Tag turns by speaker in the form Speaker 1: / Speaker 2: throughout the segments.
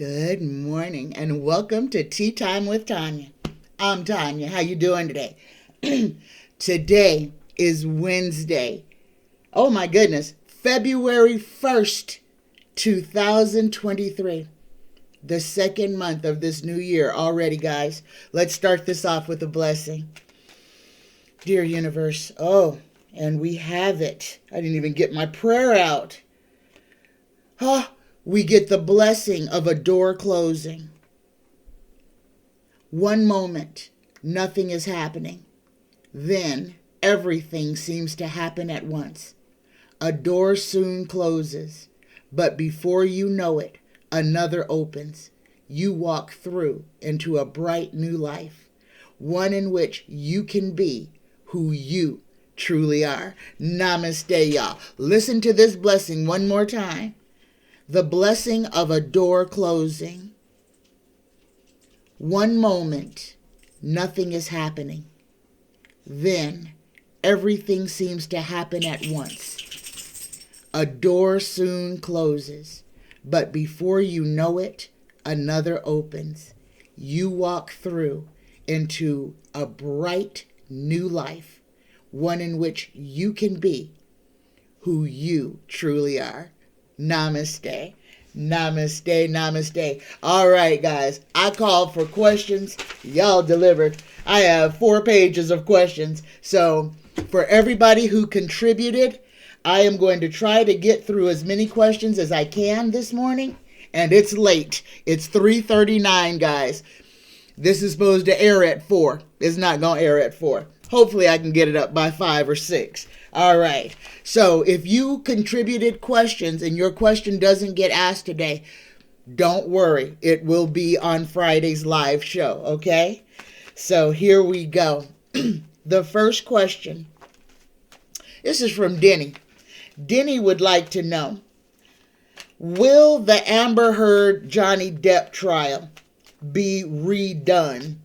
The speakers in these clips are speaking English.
Speaker 1: Good morning and welcome to Tea Time with Tanya. I'm Tanya. How you doing today? Today is Wednesday. Oh my goodness. February 1st, 2023. The second month of this new year already, guys. Let's start this off with a blessing. Dear universe. Oh, and we have it. I didn't even get my prayer out. We get the blessing of a door closing. One moment, nothing is happening. Then everything seems to happen at once. A door soon closes, but before you know it, another opens. You walk through into a bright new life, one in which you can be who you truly are. Namaste, y'all. Listen to this blessing one more time. The blessing of a door closing. One moment, nothing is happening. Then, everything seems to happen at once. A door soon closes, but before you know it, another opens. You walk through into a bright new life, one in which you can be who you truly are. Namaste. Namaste, namaste. All right, guys. I called for questions. Y'all delivered. I have 4 pages of questions. So for everybody who contributed, I am going to try to get through as many questions as I can this morning. And it's late. It's 3:39, guys. This is supposed to air at 4. It's not going to air at 4. Hopefully I can get it up by 5 or 6. All right. So if you contributed questions and your question doesn't get asked today, don't worry. It will be on Friday's live show, okay? So here we go. The first question. This is from Denny. Denny would like to know, will the Amber Heard Johnny Depp trial be redone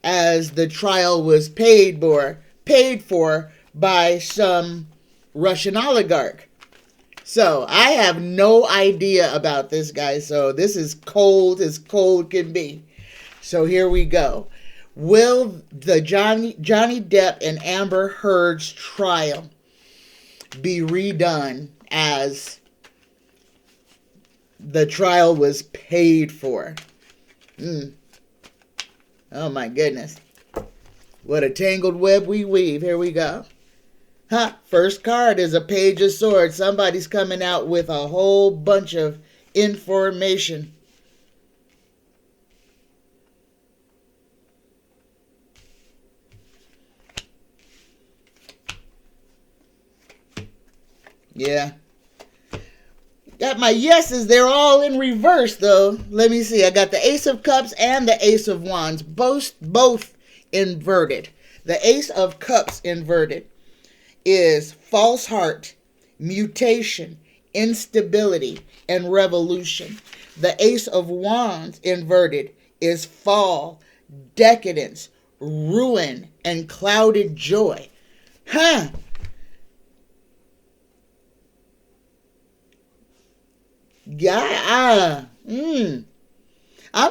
Speaker 1: as the trial was paid for by some Russian oligarch? So I have no idea about this, guy. So this is cold as cold can be. So here we go. Will the Johnny Depp and Amber Heard's trial be redone as the trial was paid for? Oh my goodness. What a tangled web we weave. Here we go. First card is a page of swords. Somebody's coming out with a whole bunch of information. Yeah. Got my yeses. They're all in reverse, though. Let me see. I got the Ace of Cups and the Ace of Wands. Both inverted. The Ace of Cups inverted is false heart, mutation, instability, and revolution. The Ace of Wands inverted is fall, decadence, ruin, and clouded joy. I'm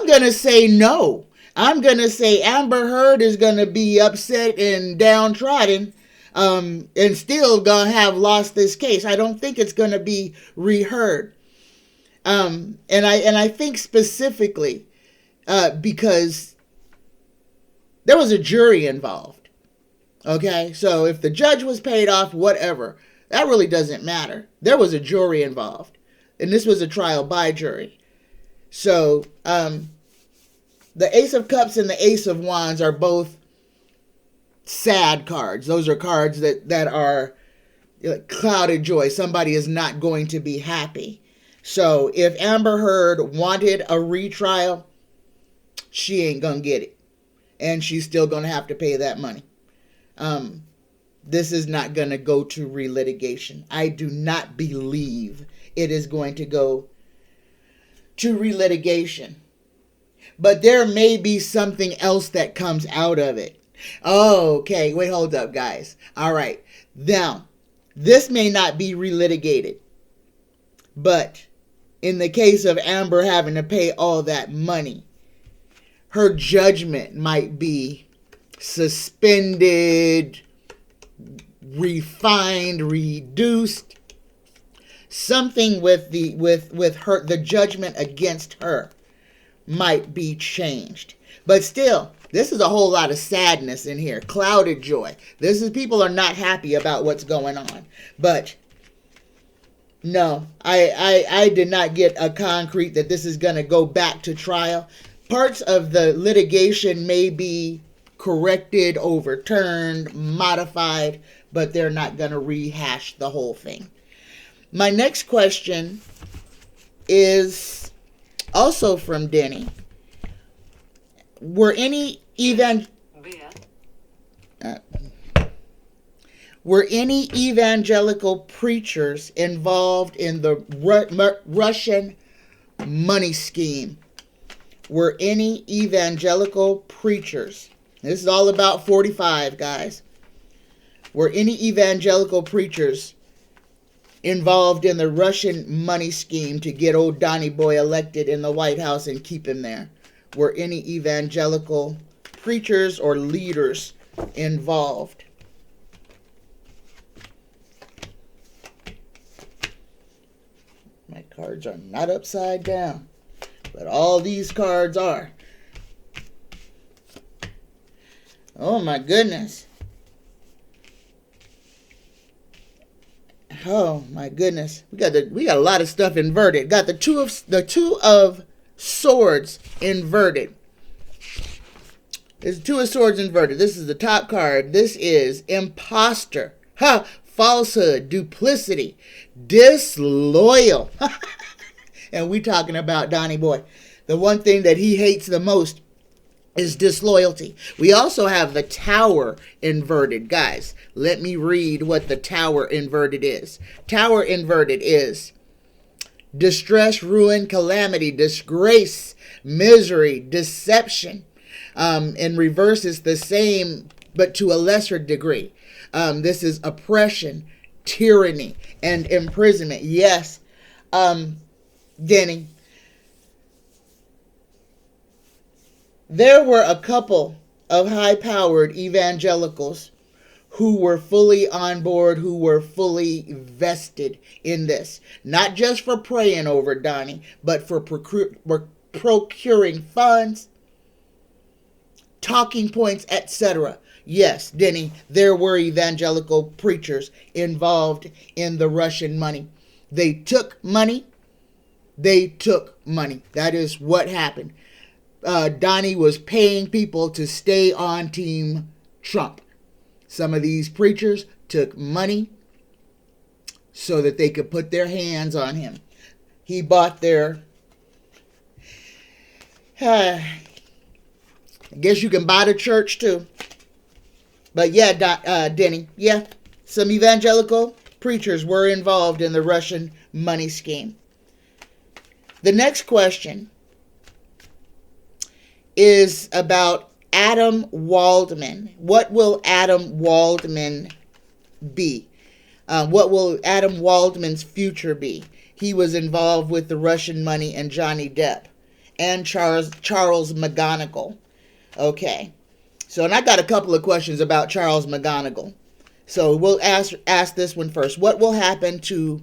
Speaker 1: going to say no. I'm going to say Amber Heard is going to be upset and downtrodden and still going to have lost this case. I don't think it's going to be reheard. And I think specifically because there was a jury involved. Okay, so if the judge was paid off, whatever, that really doesn't matter. There was a jury involved. And this was a trial by jury. So, the Ace of Cups and the Ace of Wands are both sad cards. Those are cards that are clouded joy. Somebody is not going to be happy. So, if Amber Heard wanted a retrial, she ain't going to get it. And she's still going to have to pay that money. This is not going to go to relitigation. I do not believe it is going to go to relitigation. But there may be something else that comes out of it. Oh, okay. Wait, hold up, guys. All right. Now, this may not be relitigated. But in the case of Amber having to pay all that money, her judgment might be suspended, refined, reduced. Something with her, the judgment against her might be changed. But still, this is a whole lot of sadness in here. Clouded joy. People are not happy about what's going on. But no, I did not get a concrete that this is going to go back to trial. Parts of the litigation may be corrected, overturned, modified, but they're not going to rehash the whole thing. My next question is also from Denny. Were any evangelical preachers involved in the Russian money scheme? Were any evangelical preachers? This is all about 45, guys. Were any evangelical preachers involved in the Russian money scheme to get old Donny Boy elected in the White House and keep him there? Were any evangelical preachers or leaders involved? My cards are not upside down, but all these cards are. Oh my goodness. Oh my goodness. We got a lot of stuff inverted. Got the two of swords inverted. There's two of swords inverted. This is the top card. This is imposter. Falsehood, duplicity, disloyal. And we talking about Donny Boy. The one thing that he hates the most is disloyalty. We also have the tower inverted. Guys, let me read what the tower inverted is. Tower inverted is distress, ruin, calamity, disgrace, misery, deception. In reverse, it's the same, but to a lesser degree. This is oppression, tyranny, and imprisonment. Yes, Denny. There were a couple of high-powered evangelicals who were fully on board, who were fully vested in this. Not just for praying over Donny, but for procuring funds, talking points, etc. Yes, Denny, there were evangelical preachers involved in the Russian money. They took money. That is what happened. Donny was paying people to stay on Team Trump. Some of these preachers took money so that they could put their hands on him. He bought their... I guess you can buy the church too. But yeah, Denny, yeah, some evangelical preachers were involved in the Russian money scheme. The next question is about Adam Waldman. What will Adam Waldman be? What will Adam Waldman's future be? He was involved with the Russian money and Johnny Depp and Charles McGonagall. Okay. So, and I got a couple of questions about Charles McGonagall. So we'll ask this one first. What will happen to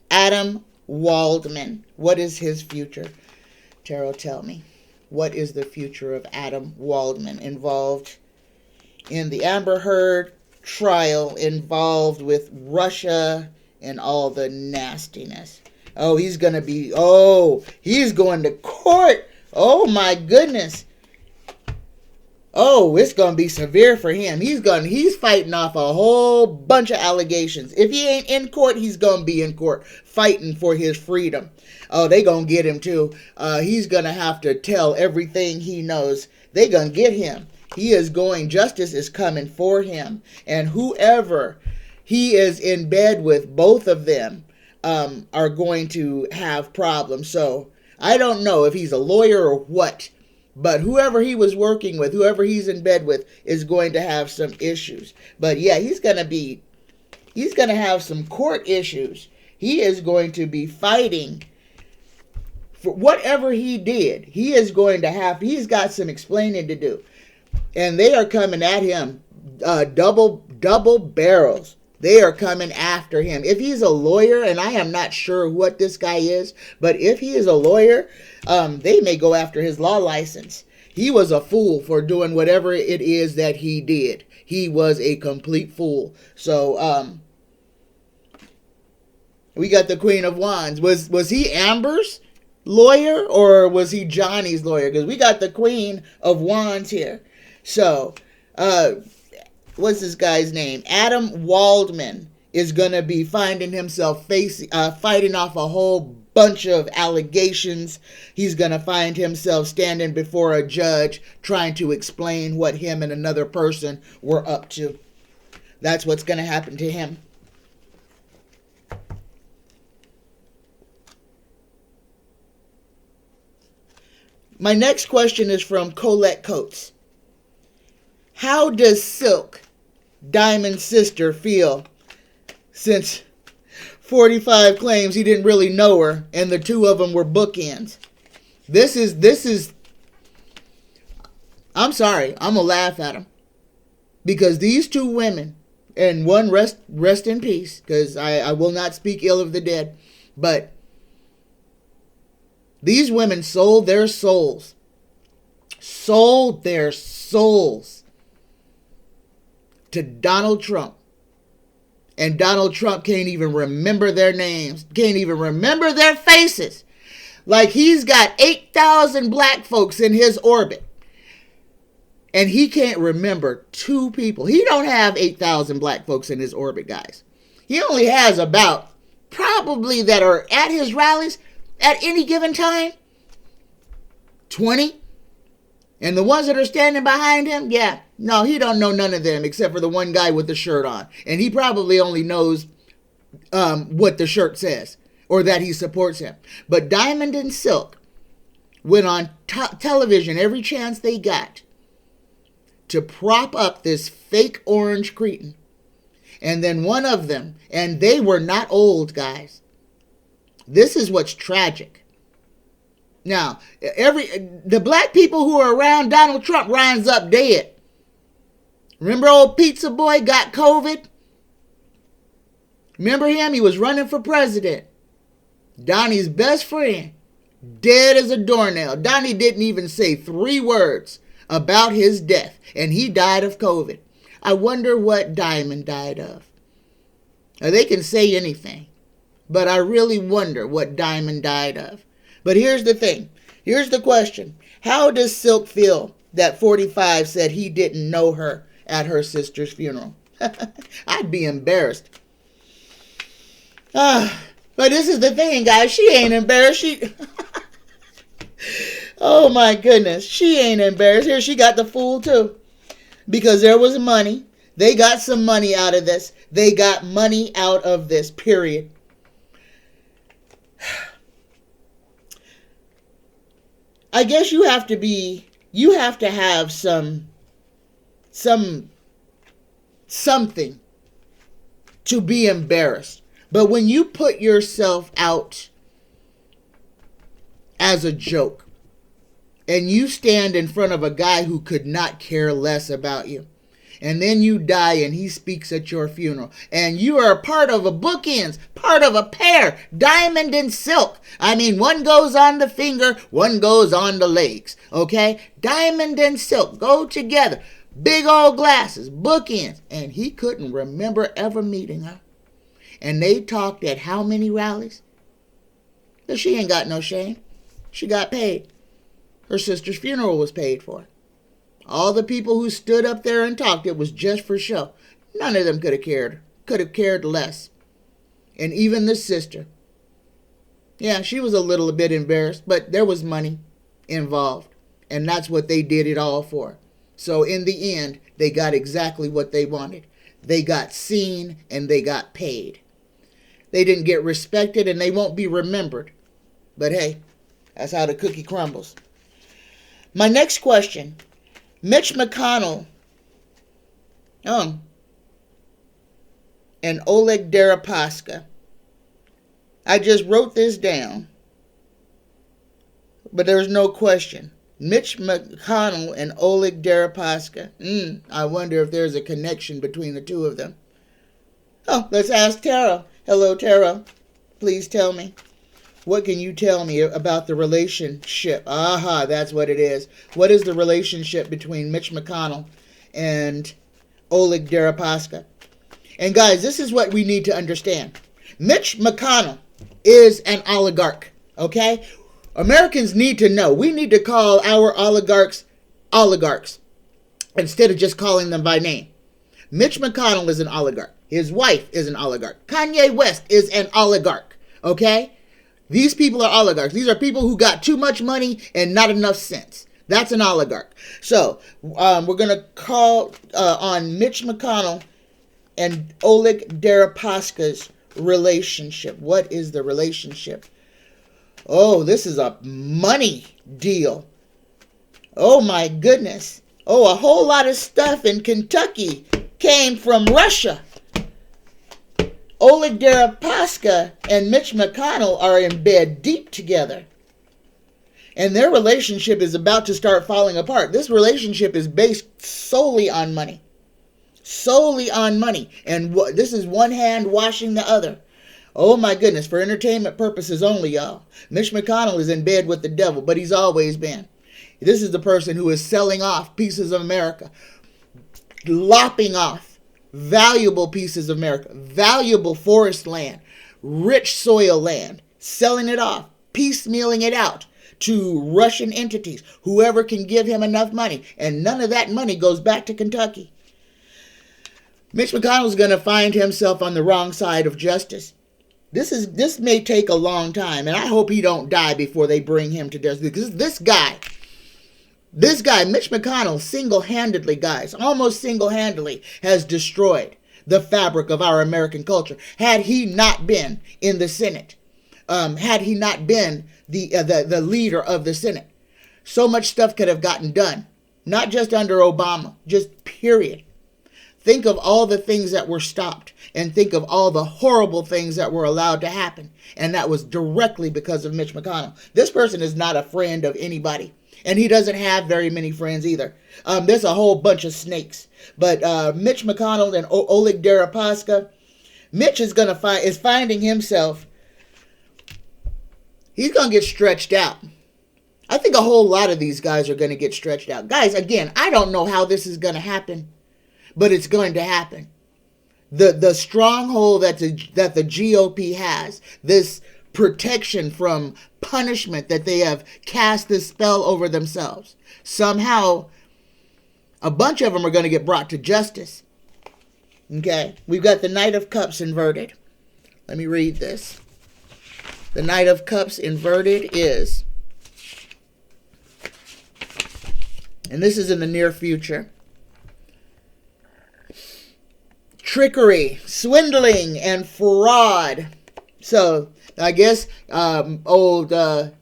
Speaker 1: Adam Waldman? What is his future? Tarot, tell me. What is the future of Adam Waldman? Involved in the Amber Heard trial, involved with Russia and all the nastiness. He's going to court. Oh my goodness. It's going to be severe for him. He's fighting off a whole bunch of allegations. If he ain't in court, he's going to be in court fighting for his freedom. They going to get him too. He's going to have to tell everything he knows. They going to get him. Justice is coming for him. And whoever he is in bed with, both of them are going to have problems. So I don't know if he's a lawyer or what. But whoever he was working with, whoever he's in bed with, is going to have some issues. But yeah, he's going to have some court issues. He is going to be fighting For whatever he did, he's got some explaining to do. And they are coming at him double barrels. They are coming after him. If he's a lawyer, and I am not sure what this guy is, but if he is a lawyer, they may go after his law license. He was a fool for doing whatever it is that he did. He was a complete fool. So, we got the Queen of Wands. Was he Amber's lawyer or was he Johnny's lawyer? Because we got the Queen of Wands here. So, what's this guy's name? Adam Waldman is going to be finding himself fighting off a whole bunch of allegations. He's going to find himself standing before a judge trying to explain what him and another person were up to. That's what's going to happen to him. My next question is from Colette Coates. How does Silk, Diamond's sister, feel since 45 claims he didn't really know her and the two of them were bookends? This is, I'm sorry, I'm going to laugh at him. Because these two women, and one rest in peace, because I will not speak ill of the dead, but these women sold their souls to Donald Trump. And Donald Trump can't even remember their names, can't even remember their faces. Like he's got 8,000 black folks in his orbit. And he can't remember two people. He don't have 8,000 black folks in his orbit, guys. He only has about, probably that are at his rallies at any given time, 20. And the ones that are standing behind him, yeah, no, he don't know none of them except for the one guy with the shirt on. And he probably only knows what the shirt says or that he supports him. But Diamond and Silk went on television every chance they got to prop up this fake orange cretin. And then one of them, and they were not old, guys. This is what's tragic. Now, the black people who are around Donald Trump winds up dead. Remember old Pizza Boy got COVID? Remember him? He was running for president. Donnie's best friend, dead as a doornail. Donnie didn't even say 3 words about his death, and he died of COVID. I wonder what Diamond died of. Now, they can say anything, but I really wonder what Diamond died of. But here's the thing. Here's the question. How does Silk feel that 45 said he didn't know her at her sister's funeral? I'd be embarrassed. But this is the thing, guys. She ain't embarrassed. Oh, my goodness. She ain't embarrassed. Here, she got the fool, too. Because there was money. They got some money out of this. They got money out of this, period. I guess you have to have something to be embarrassed. But when you put yourself out as a joke and you stand in front of a guy who could not care less about you, and then you die and he speaks at your funeral, and you are a part of a bookends, part of a pair, Diamond and Silk. I mean, one goes on the finger, one goes on the legs, okay? Diamond and Silk go together. Big old glasses, bookends. And he couldn't remember ever meeting her. And they talked at how many rallies? But she ain't got no shame. She got paid. Her sister's funeral was paid for. All the people who stood up there and talked, it was just for show. None of them could have cared less. And even the sister. Yeah, she was a little bit embarrassed, but there was money involved. And that's what they did it all for. So in the end, they got exactly what they wanted. They got seen and they got paid. They didn't get respected and they won't be remembered. But hey, that's how the cookie crumbles. My next question. Mitch McConnell and Oleg Deripaska. I just wrote this down. but there's no question. Mitch McConnell and Oleg Deripaska. I wonder if there's a connection between the two of them. Oh, let's ask Tara. Hello, Tara. Please tell me. What can you tell me about the relationship? Aha, that's what it is. What is the relationship between Mitch McConnell and Oleg Deripaska? And guys, this is what we need to understand. Mitch McConnell is an oligarch, okay? Americans need to know. We need to call our oligarchs instead of just calling them by name. Mitch McConnell is an oligarch. His wife is an oligarch. Kanye West is an oligarch, okay? These people are oligarchs. These are people who got too much money and not enough sense. That's an oligarch. So we're going to call on Mitch McConnell and Oleg Deripaska's relationship. What is the relationship? Oh, this is a money deal. Oh, my goodness. Oh, a whole lot of stuff in Kentucky came from Russia. Oleg Deripaska and Mitch McConnell are in bed deep together. And their relationship is about to start falling apart. This relationship is based solely on money. Solely on money. And this is one hand washing the other. Oh my goodness, for entertainment purposes only, y'all. Mitch McConnell is in bed with the devil, but he's always been. This is the person who is selling off pieces of America. Lopping off valuable pieces of America, valuable forest land, rich soil land, selling it off, piecemealing it out to Russian entities, whoever can give him enough money. And none of that money goes back to Kentucky. Mitch McConnell's going to find himself on the wrong side of justice. This may take a long time, and I hope he don't die before they bring him to justice. Because this guy, Mitch McConnell, single-handedly, guys, almost single-handedly, has destroyed the fabric of our American culture. Had he not been in the Senate, had he not been the leader of the Senate, so much stuff could have gotten done. Not just under Obama, just period. Think of all the things that were stopped, and think of all the horrible things that were allowed to happen. And that was directly because of Mitch McConnell. This person is not a friend of anybody. And he doesn't have very many friends either. There's a whole bunch of snakes. But Mitch McConnell and Oleg Deripaska, Mitch is finding himself, he's going to get stretched out. I think a whole lot of these guys are going to get stretched out. Guys, again, I don't know how this is going to happen, but it's going to happen. The stronghold that the GOP has, this protection from punishment that they have cast this spell over themselves. Somehow, a bunch of them are going to get brought to justice. Okay, we've got the Knight of Cups inverted. Let me read this. The Knight of Cups inverted is, and this is in the near future, trickery, swindling, and fraud. So I guess old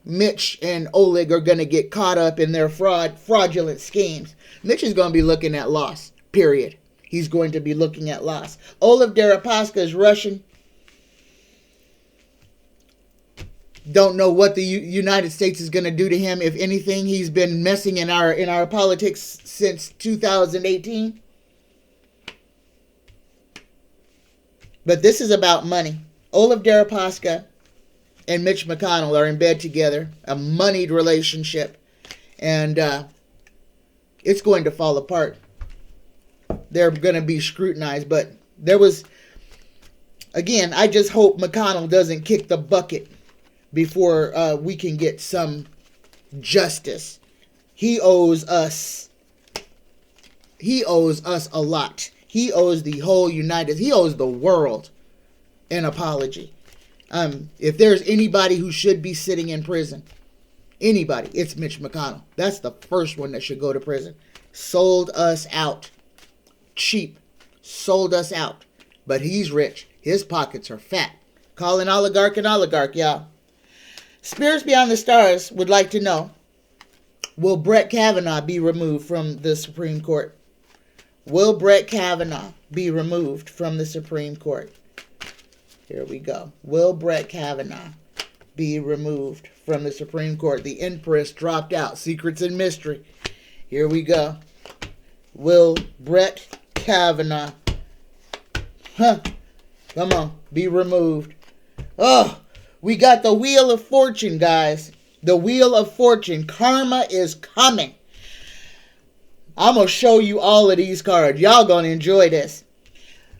Speaker 1: Mitch and Oleg are going to get caught up in their fraudulent schemes. Mitch is going to be looking at loss, period. He's going to be looking at loss. Oleg Deripaska is Russian. Don't know what the United States is going to do to him. If anything, he's been messing in our politics since 2018. But this is about money. Oleg Deripaska and Mitch McConnell are in bed together, a moneyed relationship, and it's going to fall apart. They're going to be scrutinized, but there was, again, I just hope McConnell doesn't kick the bucket before we can get some justice. He owes us a lot. He owes the whole he owes the world an apology. If there's anybody who should be sitting in prison, anybody, it's Mitch McConnell. That's the first one that should go to prison. Sold us out. Cheap. Sold us out. But he's rich. His pockets are fat. Call an oligarch, y'all. Spirits Beyond the Stars would like to know, will Brett Kavanaugh be removed from the Supreme Court? Will Brett Kavanaugh be removed from the Supreme Court? Here we go. Will Brett Kavanaugh be removed from the Supreme Court. The Empress dropped out. Secrets and mystery. Here we go. Will Brett Kavanaugh, come on, be removed? Oh, we got the Wheel of Fortune, guys. The Wheel of Fortune. Karma is coming. I'm going to show you all of these cards. Y'all going to enjoy this.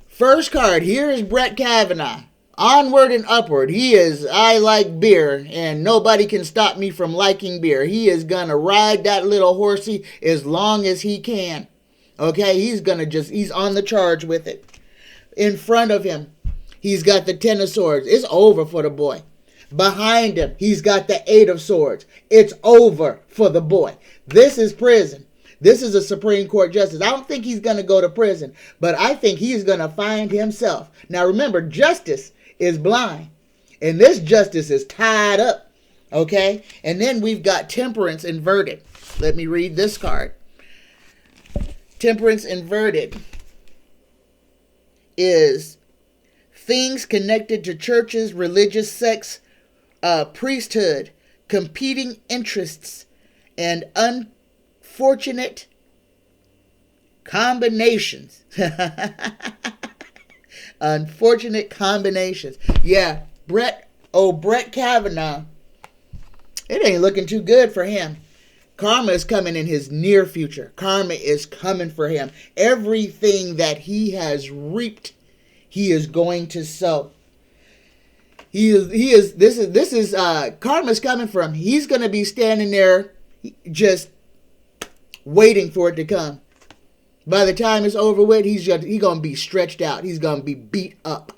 Speaker 1: First card, here is Brett Kavanaugh. Onward and upward. He is, I like beer, and nobody can stop me from liking beer. He is going to ride that little horsey as long as he can. Okay, he's on the charge with it. In front of him, he's got the 10 of swords. It's over for the boy. Behind him, he's got the 8 of swords. It's over for the boy. This is prison. This is a Supreme Court justice. I don't think he's going to go to prison, but I think he's going to find himself. Now remember, justice is blind, and this justice is tied up. Okay? And then we've got temperance inverted. Let me read this card. Temperance inverted is things connected to churches, religious sects, priesthood, competing interests, and unfortunate combinations. Unfortunate combinations. Yeah, Brett Kavanaugh, it ain't looking too good for him. Karma is coming in his near future. Karma is coming for him. Everything that he has reaped, he is going to sow. This is karma's coming for him. He's going to be standing there just waiting for it to come. By the time it's over with, he's going to be stretched out. He's going to be beat up.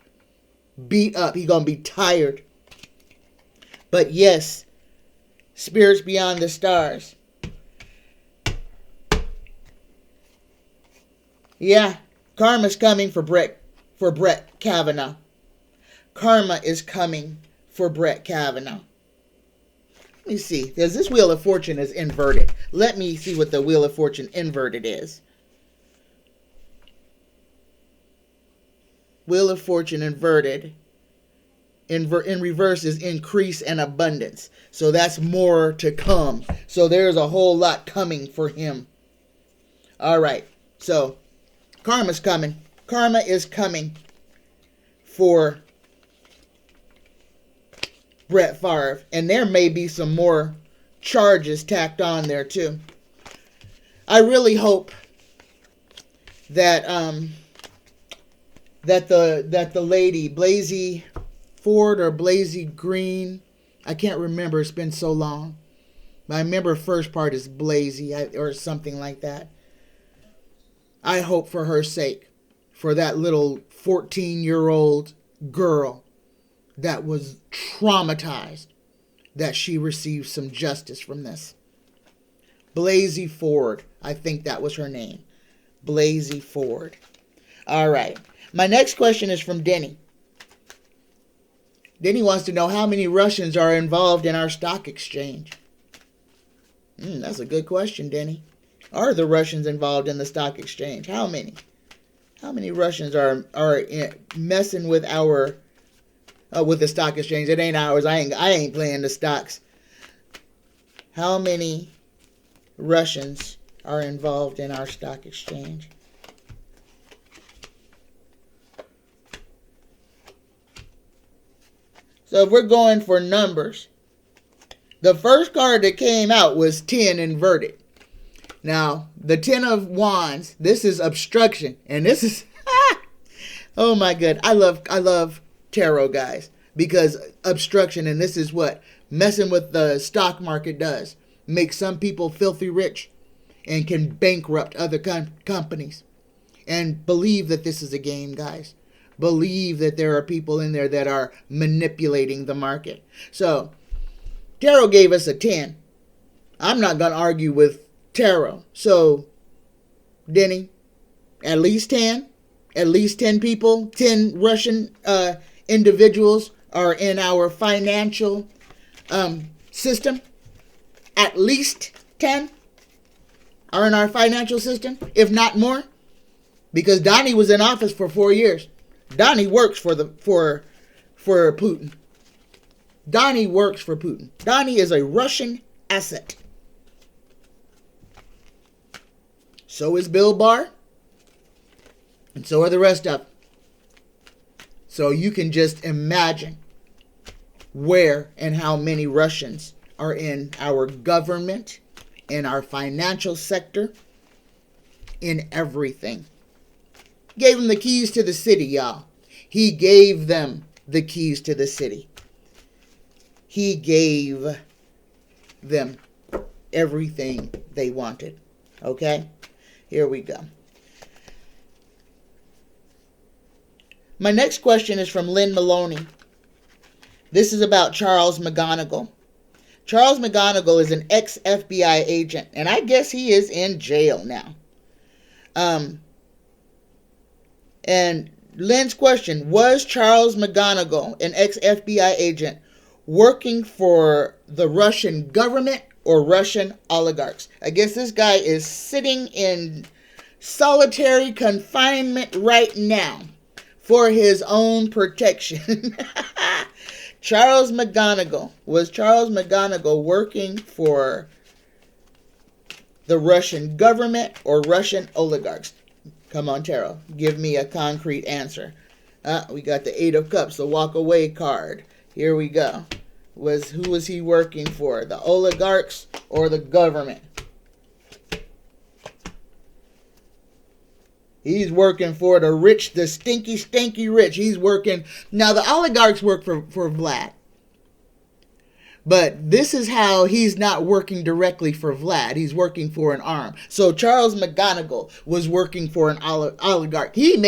Speaker 1: He's going to be tired. But yes, spirits beyond the stars. Yeah, karma's coming for Brett Kavanaugh. Karma is coming for Brett Kavanaugh. Let me see. This Wheel of Fortune is inverted. Let me see what the Wheel of Fortune inverted is. Wheel of Fortune inverted. In reverse is increase and abundance. So that's more to come. So there's a whole lot coming for him. All right. So karma's coming. Karma is coming for Brett Favre. And there may be some more charges tacked on there too. I really hope that that the lady, Blasey Ford or Blasey Green, I can't remember, it's been so long. But I remember first part is Blasey or something like that. I hope for her sake, for that little 14-year-old girl that was traumatized, that she received some justice from this. Blasey Ford, I think that was her name. Blasey Ford. All right. My next question is from Denny. Denny wants to know how many Russians are involved in our stock exchange. That's a good question, Denny. Are the Russians involved in the stock exchange? How many? How many Russians are messing with our with the stock exchange? It ain't ours. I ain't playing the stocks. How many Russians are involved in our stock exchange? So if we're going for numbers, the first card that came out was 10 inverted. Now, the 10 of wands, this is obstruction. And this is, oh my God. I love tarot, guys. Because obstruction, and this is what messing with the stock market does. Makes some people filthy rich and can bankrupt other companies. And believe that this is a game, guys. Believe that there are people in there that are manipulating the market. So, tarot gave us a 10. I'm not going to argue with tarot. So, Denny, at least 10. At least 10 people, 10 Russian individuals are in our financial system. At least 10 are in our financial system, if not more. Because Donnie was in office for 4 years. Donnie works for Putin. Donnie works for Putin. Donnie is a Russian asset. So is Bill Barr. And so are the rest of them. So you can just imagine where and how many Russians are in our government, in our financial sector, in everything. Gave them the keys to the city, y'all. He gave them the keys to the city. He gave them everything they wanted. Okay? Here we go. My next question is from Lynn Maloney. This is about Charles McGonagall. Charles McGonagall is an ex-FBI agent, and I guess he is in jail now. And Lynn's question, was Charles McGonagall, an ex-FBI agent, working for the Russian government or Russian oligarchs? I guess this guy is sitting in solitary confinement right now for his own protection. Charles McGonagall. Was Charles McGonagall working for the Russian government or Russian oligarchs? Come on, Taro. Give me a concrete answer. We got the 8 of Cups, the walk away card. Here we go. Who was he working for? The oligarchs or the government? He's working for the rich, the stinky rich. He's working. Now, the oligarchs work for Vlad. But this is how he's not working directly for Vlad. He's working for an arm. So Charles McGonagall was working for an oligarch. It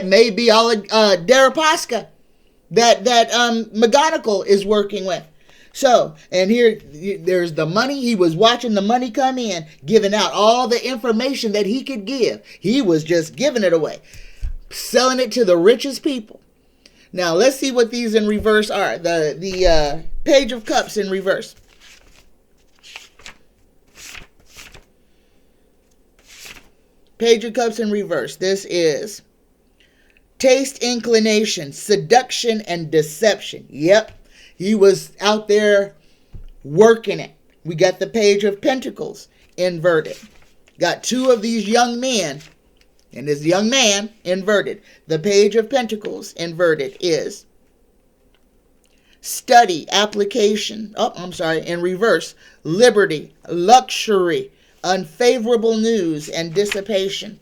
Speaker 1: may be Deripaska that McGonagall is working with. So, and here, there's the money. He was watching the money come in, giving out all the information that he could give. He was just giving it away, selling it to the richest people. Now, let's see what these in reverse are. The Page of Cups in reverse. Page of Cups in reverse. This is taste, inclination, seduction, and deception. Yep. He was out there working it. We got the Page of Pentacles inverted. Got 2 of these young men. And this young man inverted. The Page of Pentacles inverted is study, application. In reverse. Liberty, luxury, unfavorable news, and dissipation.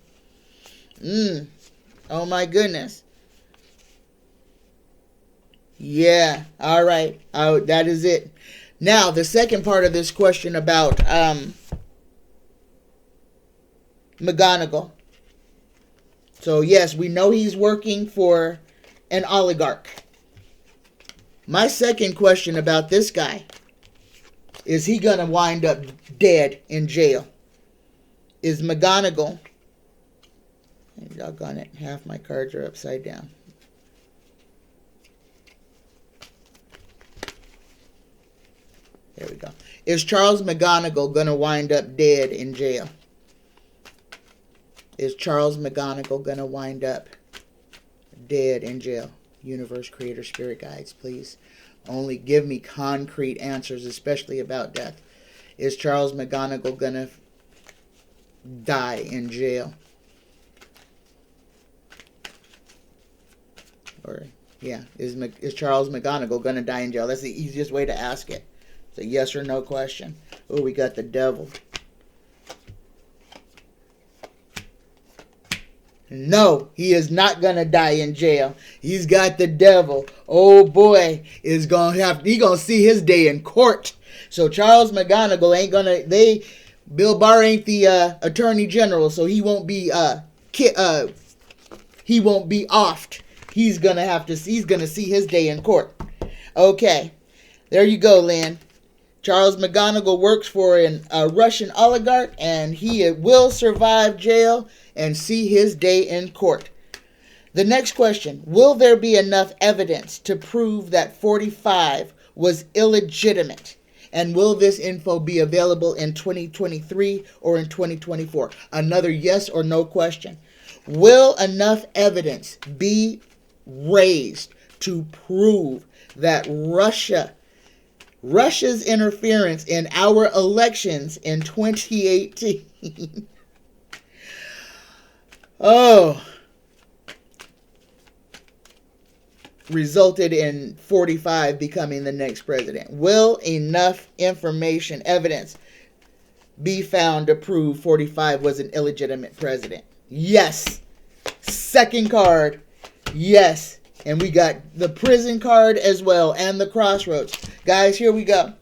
Speaker 1: Oh my goodness. Yeah, all right. That is it. Now, the second part of this question about McGonagall. So, yes, we know he's working for an oligarch. My second question about this guy, is he going to wind up dead in jail? Is McGonagall, doggone it, half my cards are upside down. There we go. Is Charles McGonagall going to wind up dead in jail? Is Charles McGonagall going to wind up dead in jail? Universe, Creator, Spirit Guides, please. Only give me concrete answers, especially about death. Is Charles McGonagall going to die in jail? Or, yeah, is Charles McGonagall going to die in jail? That's the easiest way to ask it. It's a yes or no question. Oh, we got the devil. No, he is not going to die in jail. He's got the devil. Oh boy, he's going to see his day in court. So Charles McGonagall ain't going to, Bill Barr ain't the attorney general, so he won't be offed. He's going to see his day in court. Okay. There you go, Lynn. Charles McGonagall works for a Russian oligarch, and he will survive jail and see his day in court. The next question, will there be enough evidence to prove that 45 was illegitimate? And will this info be available in 2023 or in 2024? Another yes or no question. Will enough evidence be raised to prove that Russia Russia's interference in our elections in 2018. Resulted in 45 becoming the next president. Will enough information, evidence, be found to prove 45 was an illegitimate president? Yes. Second card, yes. And we got the prison card as well and the crossroads. Guys, here we go.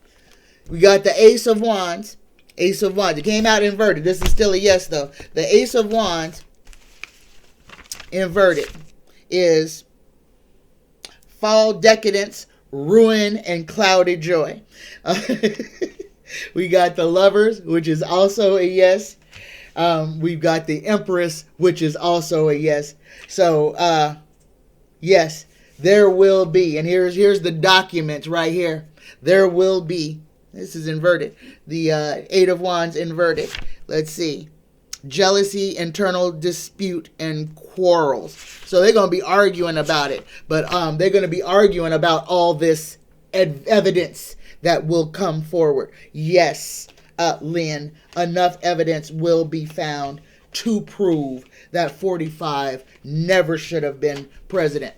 Speaker 1: We got the Ace of Wands. Ace of Wands. It came out inverted. This is still a yes, though. The Ace of Wands inverted is fall, decadence, ruin, and clouded joy. We got the Lovers, which is also a yes. We've got the Empress, which is also a yes. So, yes, there will be, and here's the documents right here. There will be, this is inverted, the Eight of Wands inverted. Let's see. Jealousy, internal dispute, and quarrels. So they're going to be arguing about it. But they're going to be arguing about all this evidence that will come forward. Yes, Lynn, enough evidence will be found to prove that 45 never should have been president.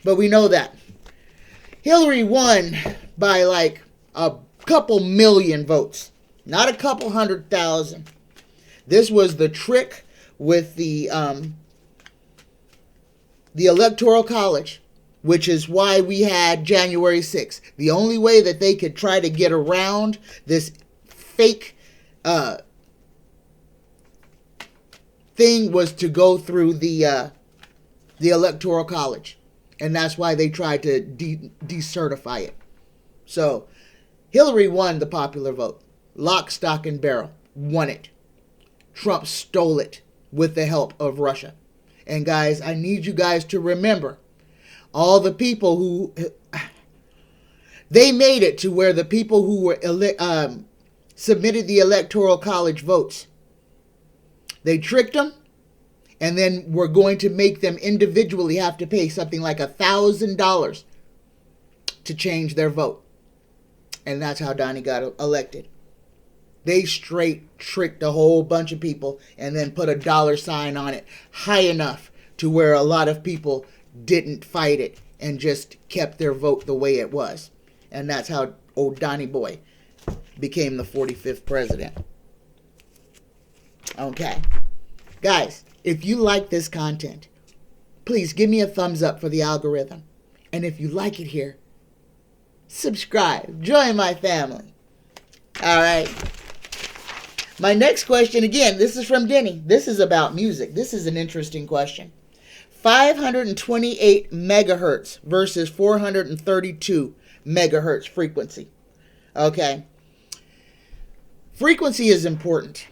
Speaker 1: But we know that. Hillary won by like a couple million votes. Not a couple 100,000. This was the trick with the Electoral College, which is why we had January 6th. The only way that they could try to get around this fake thing was to go through the Electoral College. And that's why they tried to decertify it. So, Hillary won the popular vote. Lock, stock, and barrel. Won it. Trump stole it with the help of Russia. And guys, I need you guys to remember all the people who they made it to where the people who were submitted the Electoral College votes, they tricked them, and then we're going to make them individually have to pay something like $1,000 to change their vote. And that's how Donnie got elected. They straight tricked a whole bunch of people and then put a dollar sign on it high enough to where a lot of people didn't fight it and just kept their vote the way it was. And that's how old Donnie Boy became the 45th president. Okay. Guys, if you like this content, please give me a thumbs up for the algorithm. And if you like it here, subscribe. Join my family. All right. My next question, again, this is from Denny. This is about music. This is an interesting question. 528 megahertz versus 432 megahertz frequency. Okay. Frequency is important.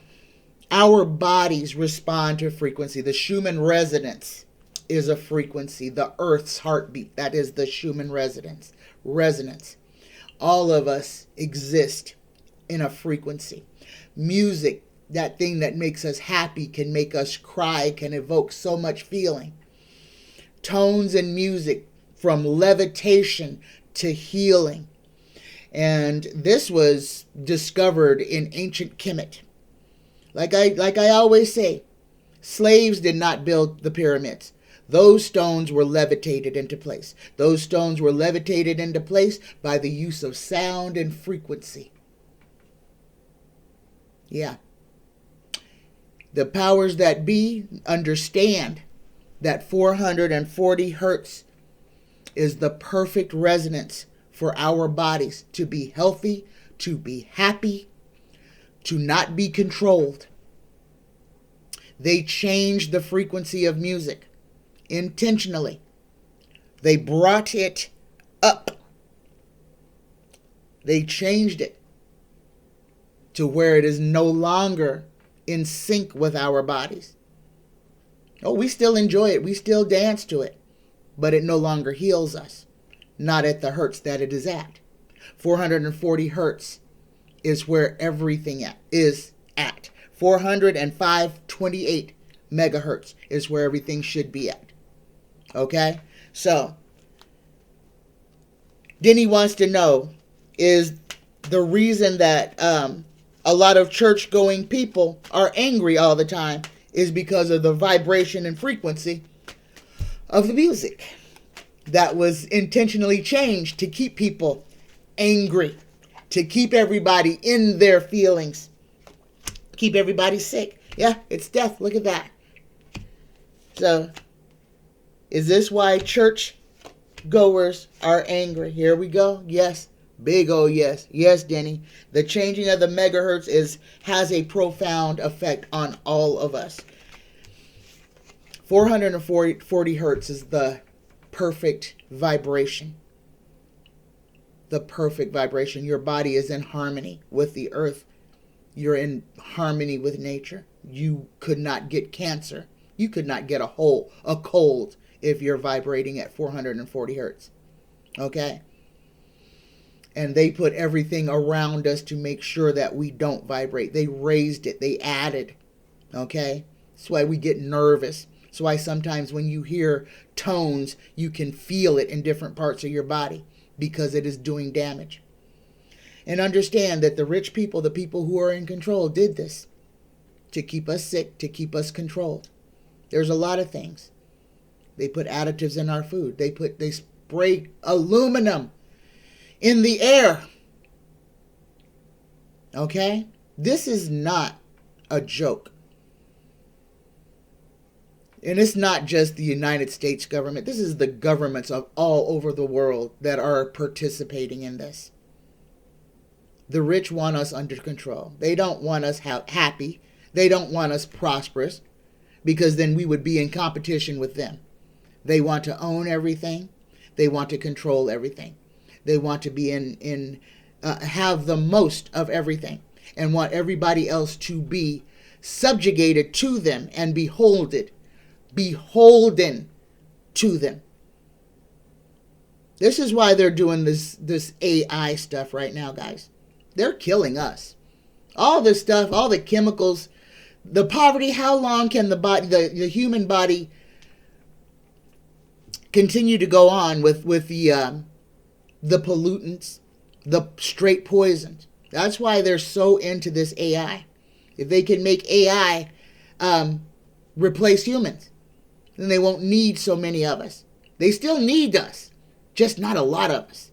Speaker 1: Our bodies respond to frequency. The Schumann resonance is a frequency. The Earth's heartbeat, that is the Schumann resonance. All of us exist in a frequency. Music, that thing that makes us happy, can make us cry, can evoke so much feeling. Tones and music, from levitation to healing. And this was discovered in ancient Kemet. Like I always say, slaves did not build the pyramids. Those stones were levitated into place. Those stones were levitated into place by the use of sound and frequency. Yeah. The powers that be understand that 440 hertz is the perfect resonance for our bodies to be healthy, to be happy, to not be controlled. They changed the frequency of music intentionally. They brought it up. They changed it to where it is no longer in sync with our bodies. Oh, we still enjoy it. We still dance to it. But it no longer heals us. Not at the hertz that it is at. 440 hertz is where everything is at. 405.28 megahertz is where everything should be at. Okay? So, Denny wants to know, is the reason that a lot of church-going people are angry all the time is because of the vibration and frequency of the music that was intentionally changed to keep people angry, to keep everybody in their feelings, keep everybody sick. Yeah, it's death. Look at that. So, is this why church goers are angry? Here we go. Yes. Big O yes. Yes, Denny. The changing of the megahertz has a profound effect on all of us. 440 hertz is the perfect vibration. The perfect vibration. Your body is in harmony with the earth. You're in harmony with nature. You could not get cancer. You could not get a cold if you're vibrating at 440 hertz. Okay? And they put everything around us to make sure that we don't vibrate. They raised it. They added. Okay? That's why we get nervous. That's why sometimes when you hear tones, you can feel it in different parts of your body because it is doing damage. And understand that the rich people, the people who are in control, did this to keep us sick, to keep us controlled. There's a lot of things. They put additives in our food. They spray aluminum in the air. Okay? This is not a joke. And it's not just the United States government. This is the governments of all over the world that are participating in this. The rich want us under control. They don't want us happy. They don't want us prosperous, because then we would be in competition with them. They want to own everything. They want to control everything. They want to be have the most of everything and want everybody else to be subjugated to them and beholden to them. This is why they're doing this AI stuff right now, guys. They're killing us. All this stuff, all the chemicals, the poverty. How long can the human body continue to go on with the pollutants, the straight poisons? That's why they're so into this AI. If they can make AI replace humans, then they won't need so many of us. They still need us, just not a lot of us.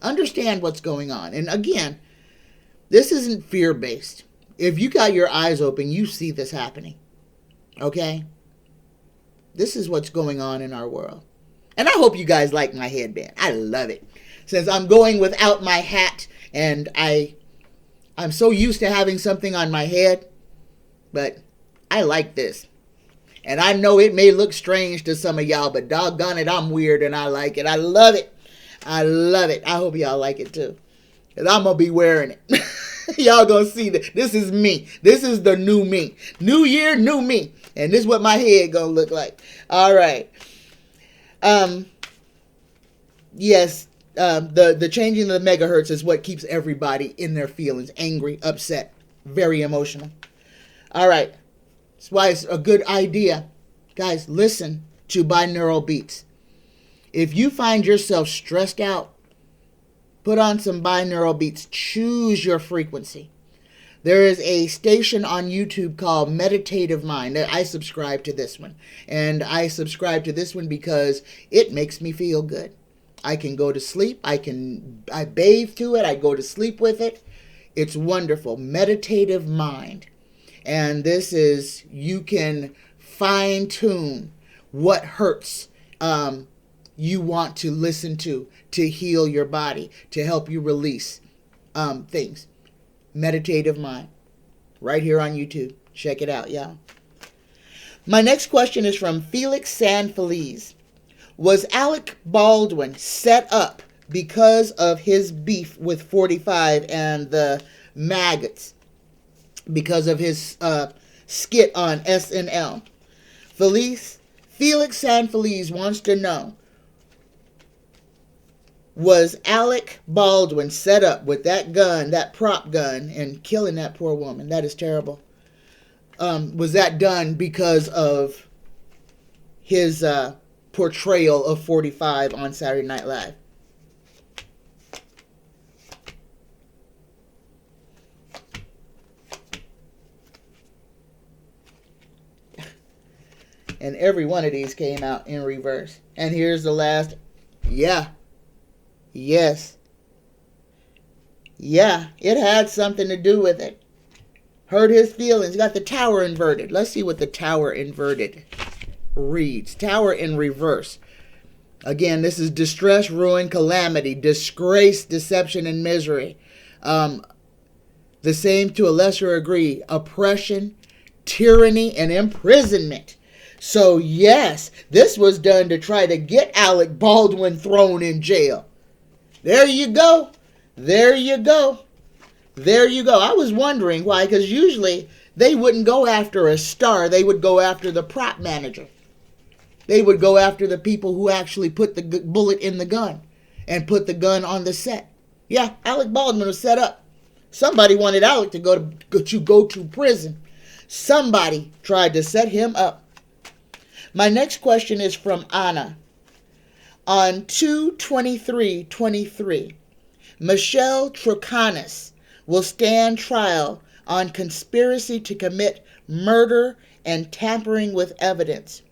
Speaker 1: Understand what's going on. And again, this isn't fear-based. If you got your eyes open, you see this happening. Okay? This is what's going on in our world. And I hope you guys like my headband. I love it. Since I'm going without my hat, and I'm so used to having something on my head, but I like this. And I know it may look strange to some of y'all, but doggone it, I'm weird and I like it. I love it. I love it. I hope y'all like it too. Because I'm going to be wearing it. Y'all going to see that. This is me. This is the new me. New year, new me. And this is what my head going to look like. All right. Yes, the changing of the megahertz is what keeps everybody in their feelings. Angry, upset, very emotional. All right. That's why it's a good idea. Guys, listen to binaural beats. If you find yourself stressed out, put on some binaural beats. Choose your frequency. There is a station on YouTube called Meditative Mind. I subscribe to this one. And I subscribe to this one because it makes me feel good. I can go to sleep. I bathe to it. I go to sleep with it. It's wonderful. Meditative Mind. And this is, you can fine tune what hurts you want to listen to heal your body, to help you release things. Meditative Mind. Right here on YouTube. Check it out, y'all. My next question is from Felix San Feliz. Was Alec Baldwin set up because of his beef with 45 and the maggots? Because of his skit on SNL. Felix San Feliz wants to know, was Alec Baldwin set up with that gun, that prop gun, and killing that poor woman? That is terrible. Was that done because of his portrayal of 45 on Saturday Night Live? And every one of these came out in reverse. And here's the last. Yeah. Yes. Yeah, it had something to do with it. Hurt his feelings. Got the tower inverted. Let's see what the tower inverted reads. Tower in reverse. Again, this is distress, ruin, calamity, disgrace, deception, and misery. The same to a lesser degree, oppression, tyranny, and imprisonment. So yes, this was done to try to get Alec Baldwin thrown in jail. There you go. There you go. There you go. I was wondering why, because usually they wouldn't go after a star. They would go after the prop manager. They would go after the people who actually put the bullet in the gun and put the gun on the set. Yeah, Alec Baldwin was set up. Somebody wanted Alec to go to prison. Somebody tried to set him up. My next question is from Anna. On 2/23/23, Michelle Troconis will stand trial on conspiracy to commit murder and tampering with evidence.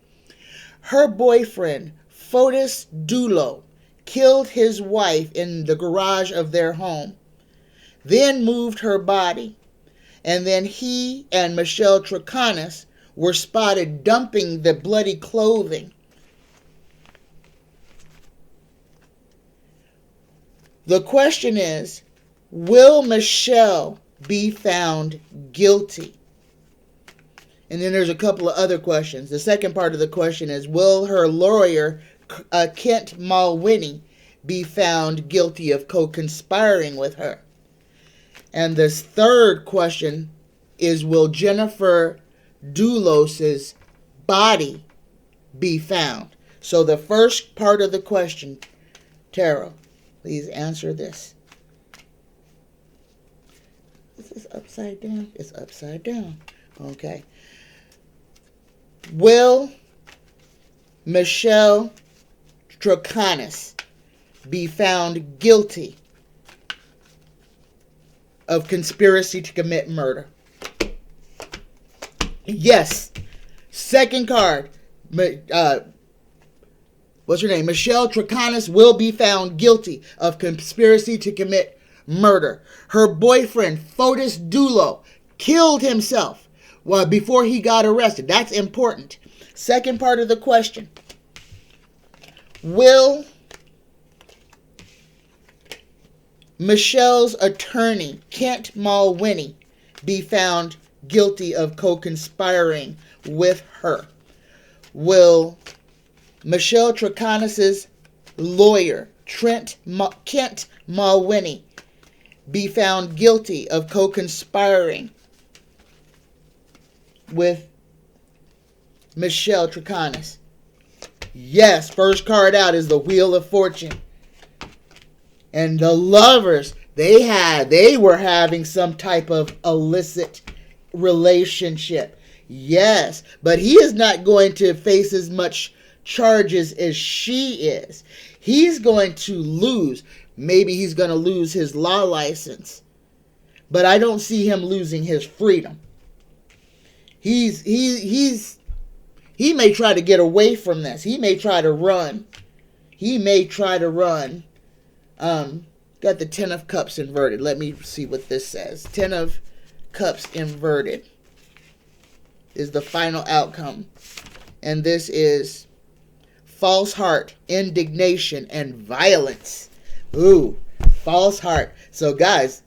Speaker 1: Her boyfriend, Fotis Dulo, killed his wife in the garage of their home, then moved her body, and then he and Michelle Troconis were spotted dumping the bloody clothing. The question is, will Michelle be found guilty? And then there's a couple of other questions. The second part of the question is, will her lawyer, Kent Mulvaney, be found guilty of co-conspiring with her? And the third question is, will Jennifer Dulos's body be found? So the first part of the question, Tara, please answer this. Is this upside down? It's upside down. Okay. Will Michelle Troconis be found guilty of conspiracy to commit murder? Yes. Second card. What's her name? Michelle Troconis will be found guilty of conspiracy to commit murder. Her boyfriend, Fotis Dulo, killed himself before he got arrested. That's important. Second part of the question. Will Michelle's attorney, Kent Mulvaney, be found guilty of co-conspiring with her? Will Michelle Troconis' lawyer, Kent Mulvaney, be found guilty of co-conspiring with Michelle Troconis? Yes, first card out is the Wheel of Fortune. And the lovers, they were having some type of illicit relationship. Yes, but he is not going to face as much charges as she is. He's going to lose. Maybe he's going to lose his law license. But I don't see him losing his freedom. He may try to get away from this. He may try to run. Got the Ten of Cups inverted. Let me see what this says. Ten of Cups inverted is the final outcome. And this is false heart, indignation, and violence. Ooh, false heart. So guys,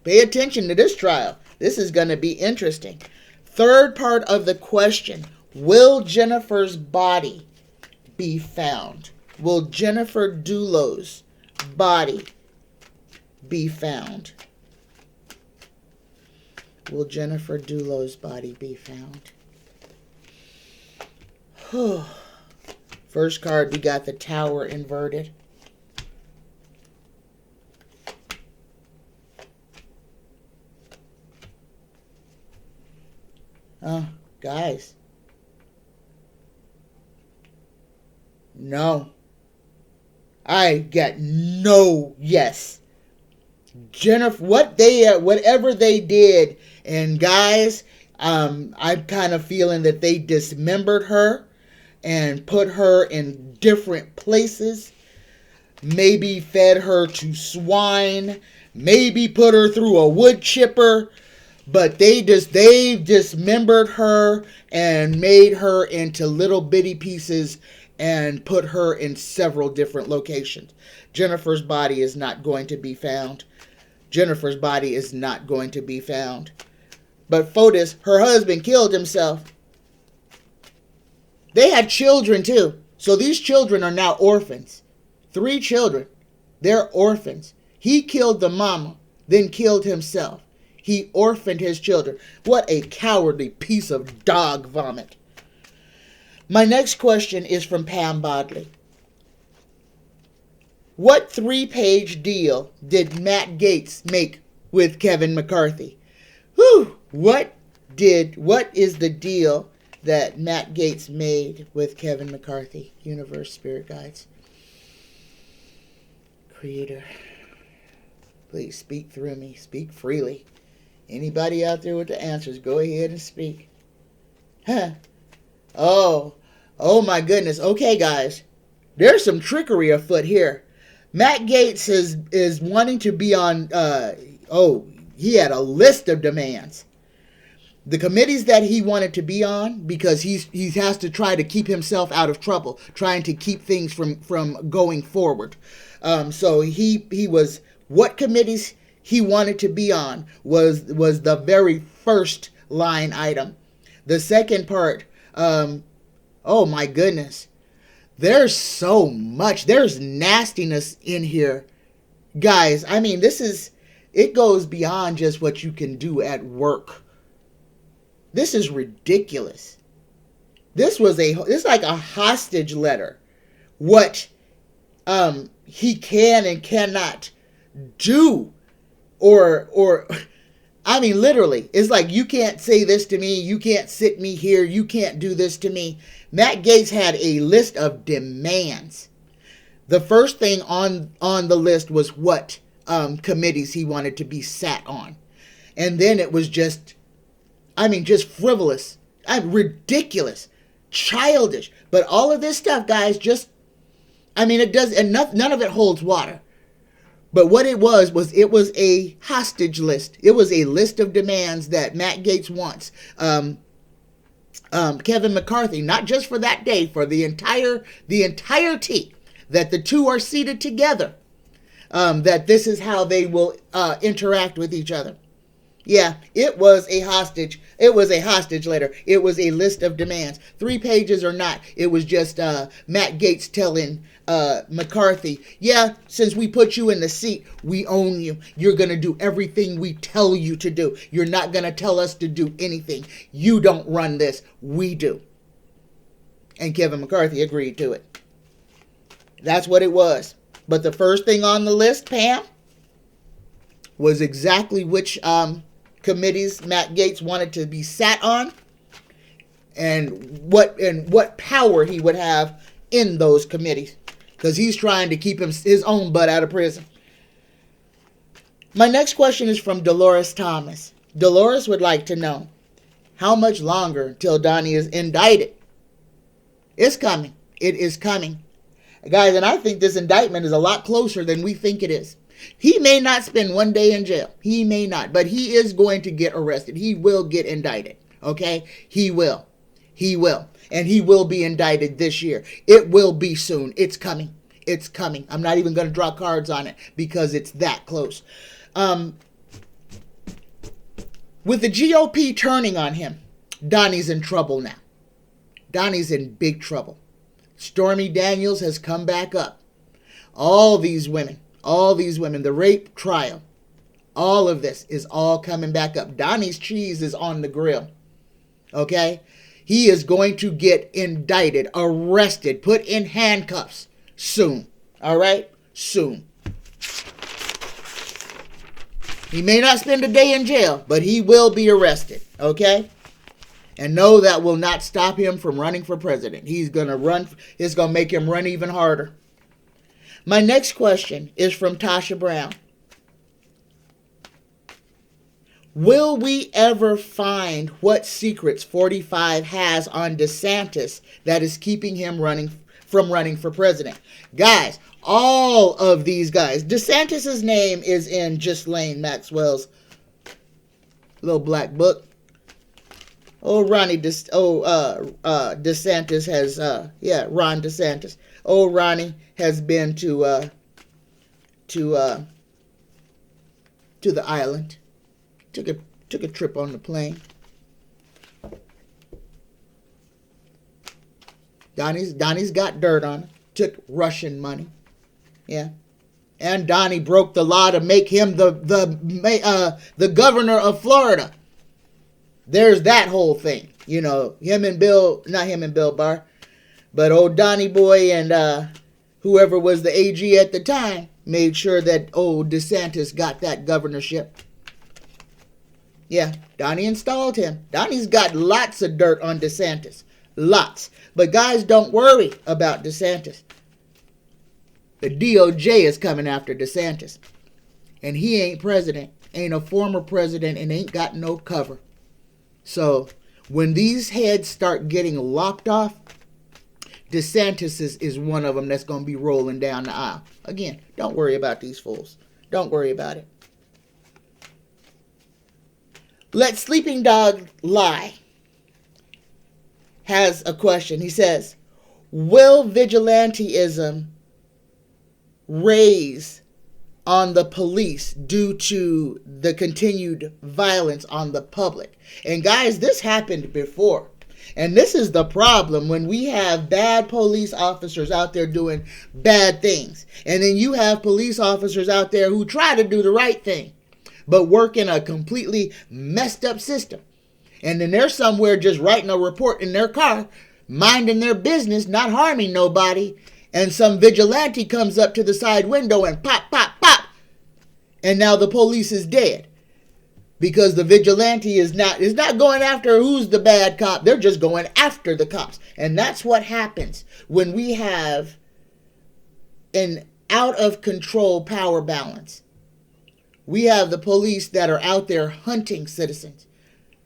Speaker 1: pay attention to this trial. This is going to be interesting. Third part of the question. Will Jennifer's body be found? Will Jennifer Dulo's body be found? Will Jennifer Dulo's body be found? First card, we got the Tower inverted. Guys. No. I get no yes. Jennifer, whatever they did, and guys, I'm kind of feeling that they dismembered her. and put her in different places. Maybe fed her to swine. Maybe put her through a wood chipper. But they've dismembered her and made her into little bitty pieces and put her in several different locations. Jennifer's body is not going to be found. Jennifer's body is not going to be found. But Fotis, her husband, killed himself. They had children too. So these children are now orphans. 3 children. They're orphans. He killed the mama, then killed himself. He orphaned his children. What a cowardly piece of dog vomit. My next question is from Pam Bodley. What 3-page deal did Matt Gaetz make with Kevin McCarthy? Whew! What is the deal that Matt Gaetz made with Kevin McCarthy? Universe, Spirit Guides, Creator, please speak through me. Speak freely. Anybody out there with the answers, go ahead and speak. Huh. Oh my goodness. Okay, guys. There's some trickery afoot here. Matt Gaetz is wanting to be on, he had a list of demands. The committees that he wanted to be on, because he has to try to keep himself out of trouble, trying to keep things from going forward. So he was, what committees he wanted to be on was the very first line item. The second part, oh my goodness. There's so much. There's nastiness in here. Guys, I mean, it goes beyond just what you can do at work. This is ridiculous. It's like a hostage letter. What he can and cannot do. Or I mean, literally, it's like, you can't say this to me. You can't sit me here. You can't do this to me. Matt Gaetz had a list of demands. The first thing on the list was what committees he wanted to be sat on. And then it was just frivolous, ridiculous, childish. But all of this stuff, guys, none of it holds water. But what it was a hostage list. It was a list of demands that Matt Gaetz wants. Kevin McCarthy, not just for that day, for the entirety that the two are seated together, that this is how they will interact with each other. Yeah, it was a hostage. It was a hostage letter. It was a list of demands. 3 pages or not. It was just Matt Gaetz telling McCarthy, yeah, since we put you in the seat, we own you. You're going to do everything we tell you to do. You're not going to tell us to do anything. You don't run this. We do. And Kevin McCarthy agreed to it. That's what it was. But the first thing on the list, Pam, was exactly which committees Matt Gaetz wanted to be sat on, and what power he would have in those committees, because he's trying to keep his own butt out of prison. My next question is from Dolores Thomas. Dolores would like to know, how much longer till Donnie is indicted? It's coming. It is coming. Guys, and I think this indictment is a lot closer than we think it is. He may not spend 1 day in jail. He may not. But he is going to get arrested. He will get indicted. Okay? He will. He will. And he will be indicted this year. It will be soon. It's coming. It's coming. I'm not even going to draw cards on it because it's that close. With the GOP turning on him, Donnie's in trouble now. Donnie's in big trouble. Stormy Daniels has come back up. All these women, the rape trial, all of this is all coming back up. Donnie's cheese is on the grill. Okay? He is going to get indicted, arrested, put in handcuffs soon. All right? Soon. He may not spend a day in jail, but he will be arrested. Okay? And no, that will not stop him from running for president. He's going to run. It's going to make him run even harder. My next question is from Tasha Brown. Will we ever find what secrets 45 has on DeSantis that is keeping him from running for president? Guys, all of these guys. DeSantis' name is in Ghislaine Maxwell's little black book. DeSantis has, Ron DeSantis. Ronnie has been to the island. Took a trip on the plane. Donnie's got dirt on him. Took Russian money. Yeah. And Donnie broke the law to make him the governor of Florida. There's that whole thing. You know, not him and Bill Barr, but old Donnie boy and whoever was the AG at the time made sure that old DeSantis got that governorship. Yeah, Donnie installed him. Donnie's got lots of dirt on DeSantis. Lots. But guys, don't worry about DeSantis. The DOJ is coming after DeSantis. And he ain't president, ain't a former president, and ain't got no cover. So when these heads start getting lopped off, DeSantis is one of them that's going to be rolling down the aisle. Again, don't worry about these fools. Don't worry about it. Letsleepingdogslie has a question. He says, will vigilantism raise on the police due to the continued violence on the public? And guys, this happened before. And this is the problem when we have bad police officers out there doing bad things. And then you have police officers out there who try to do the right thing, but work in a completely messed up system. And then they're somewhere just writing a report in their car, minding their business, not harming nobody. And some vigilante comes up to the side window and pop, pop, pop. And now the police is dead. Because the vigilante is not going after who's the bad cop. They're just going after the cops. And that's what happens when we have an out of control power balance. We have the police that are out there hunting citizens,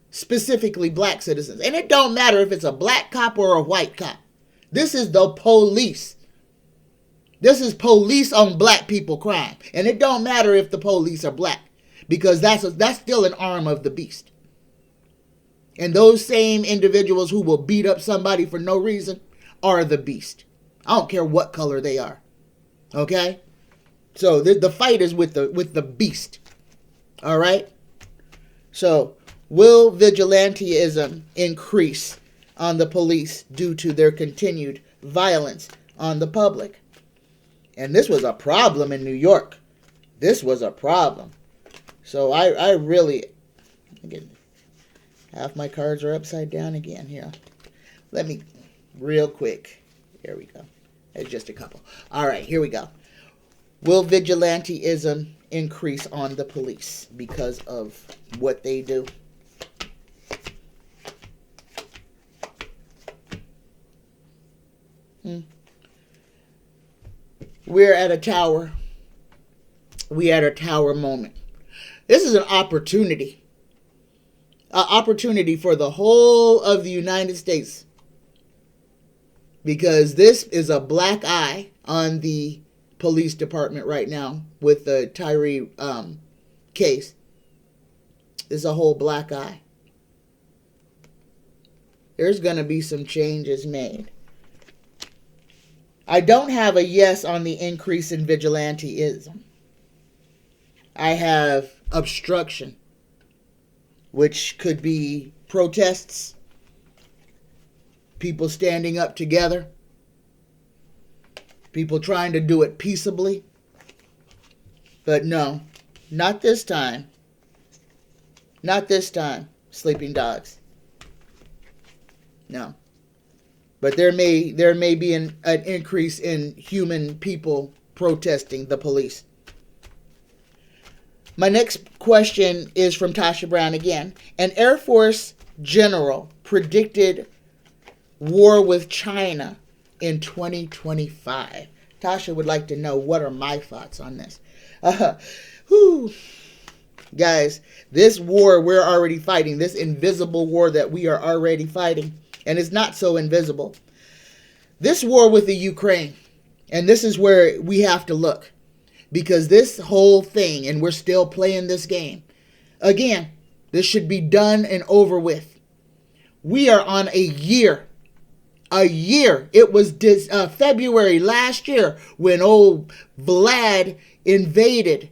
Speaker 1: specifically black citizens. And it don't matter if it's a black cop or a white cop. This is the police. This is police on black people crime. And it don't matter if the police are black, because that's still an arm of the beast. And those same individuals who will beat up somebody for no reason are the beast. I don't care what color they are. Okay? So the fight is with the beast. All right? So will vigilantism increase on the police due to their continued violence on the public? And this was a problem in New York. This was a problem. So I really, again, half my cards are upside down again here. Let me, real quick. Here we go. It's just a couple. All right, here we go. Will vigilantism increase on the police because of what they do? We're at a tower. We at a tower moment. This is an opportunity. An opportunity for the whole of the United States. Because this is a black eye on the police department right now with the Tyree case. It's a whole black eye. There's going to be some changes made. I don't have a yes on the increase in vigilantism. I have obstruction, which could be protests, people standing up together, people trying to do it peaceably. But no, not this time. Not this time, sleeping dogs. No. But there may be an increase in human people protesting the police. My next question is from Tasha Brown again. An Air Force general predicted war with China in 2025. Tasha would like to know, what are my thoughts on this? Guys, this war we're already fighting, this invisible war that we are already fighting, and it's not so invisible. This war with the Ukraine, and this is where we have to look, because this whole thing, and we're still playing this game, again, this should be done and over with. We are on a year. It was February last year when old Vlad invaded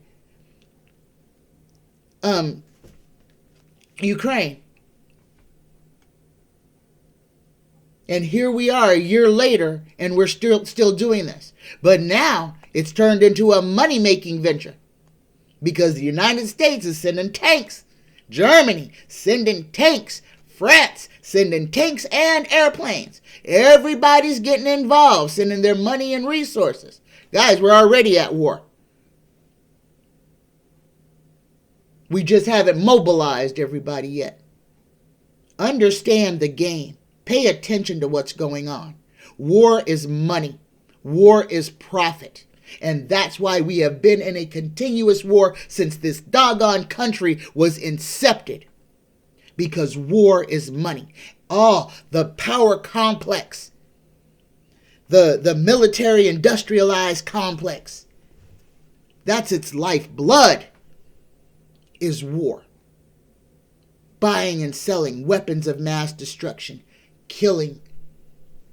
Speaker 1: Ukraine. And here we are a year later, and we're still doing this. But now it's turned into a money-making venture, because the United States is sending tanks. Germany sending tanks. France sending tanks and airplanes. Everybody's getting involved, sending their money and resources. Guys, we're already at war. We just haven't mobilized everybody yet. Understand the game. Pay attention to what's going on. War is money. War is profit. And that's why we have been in a continuous war since this doggone country was incepted. Because war is money. Oh, the power complex. The military industrialized complex. That's its lifeblood, is war. Buying and selling weapons of mass destruction. Killing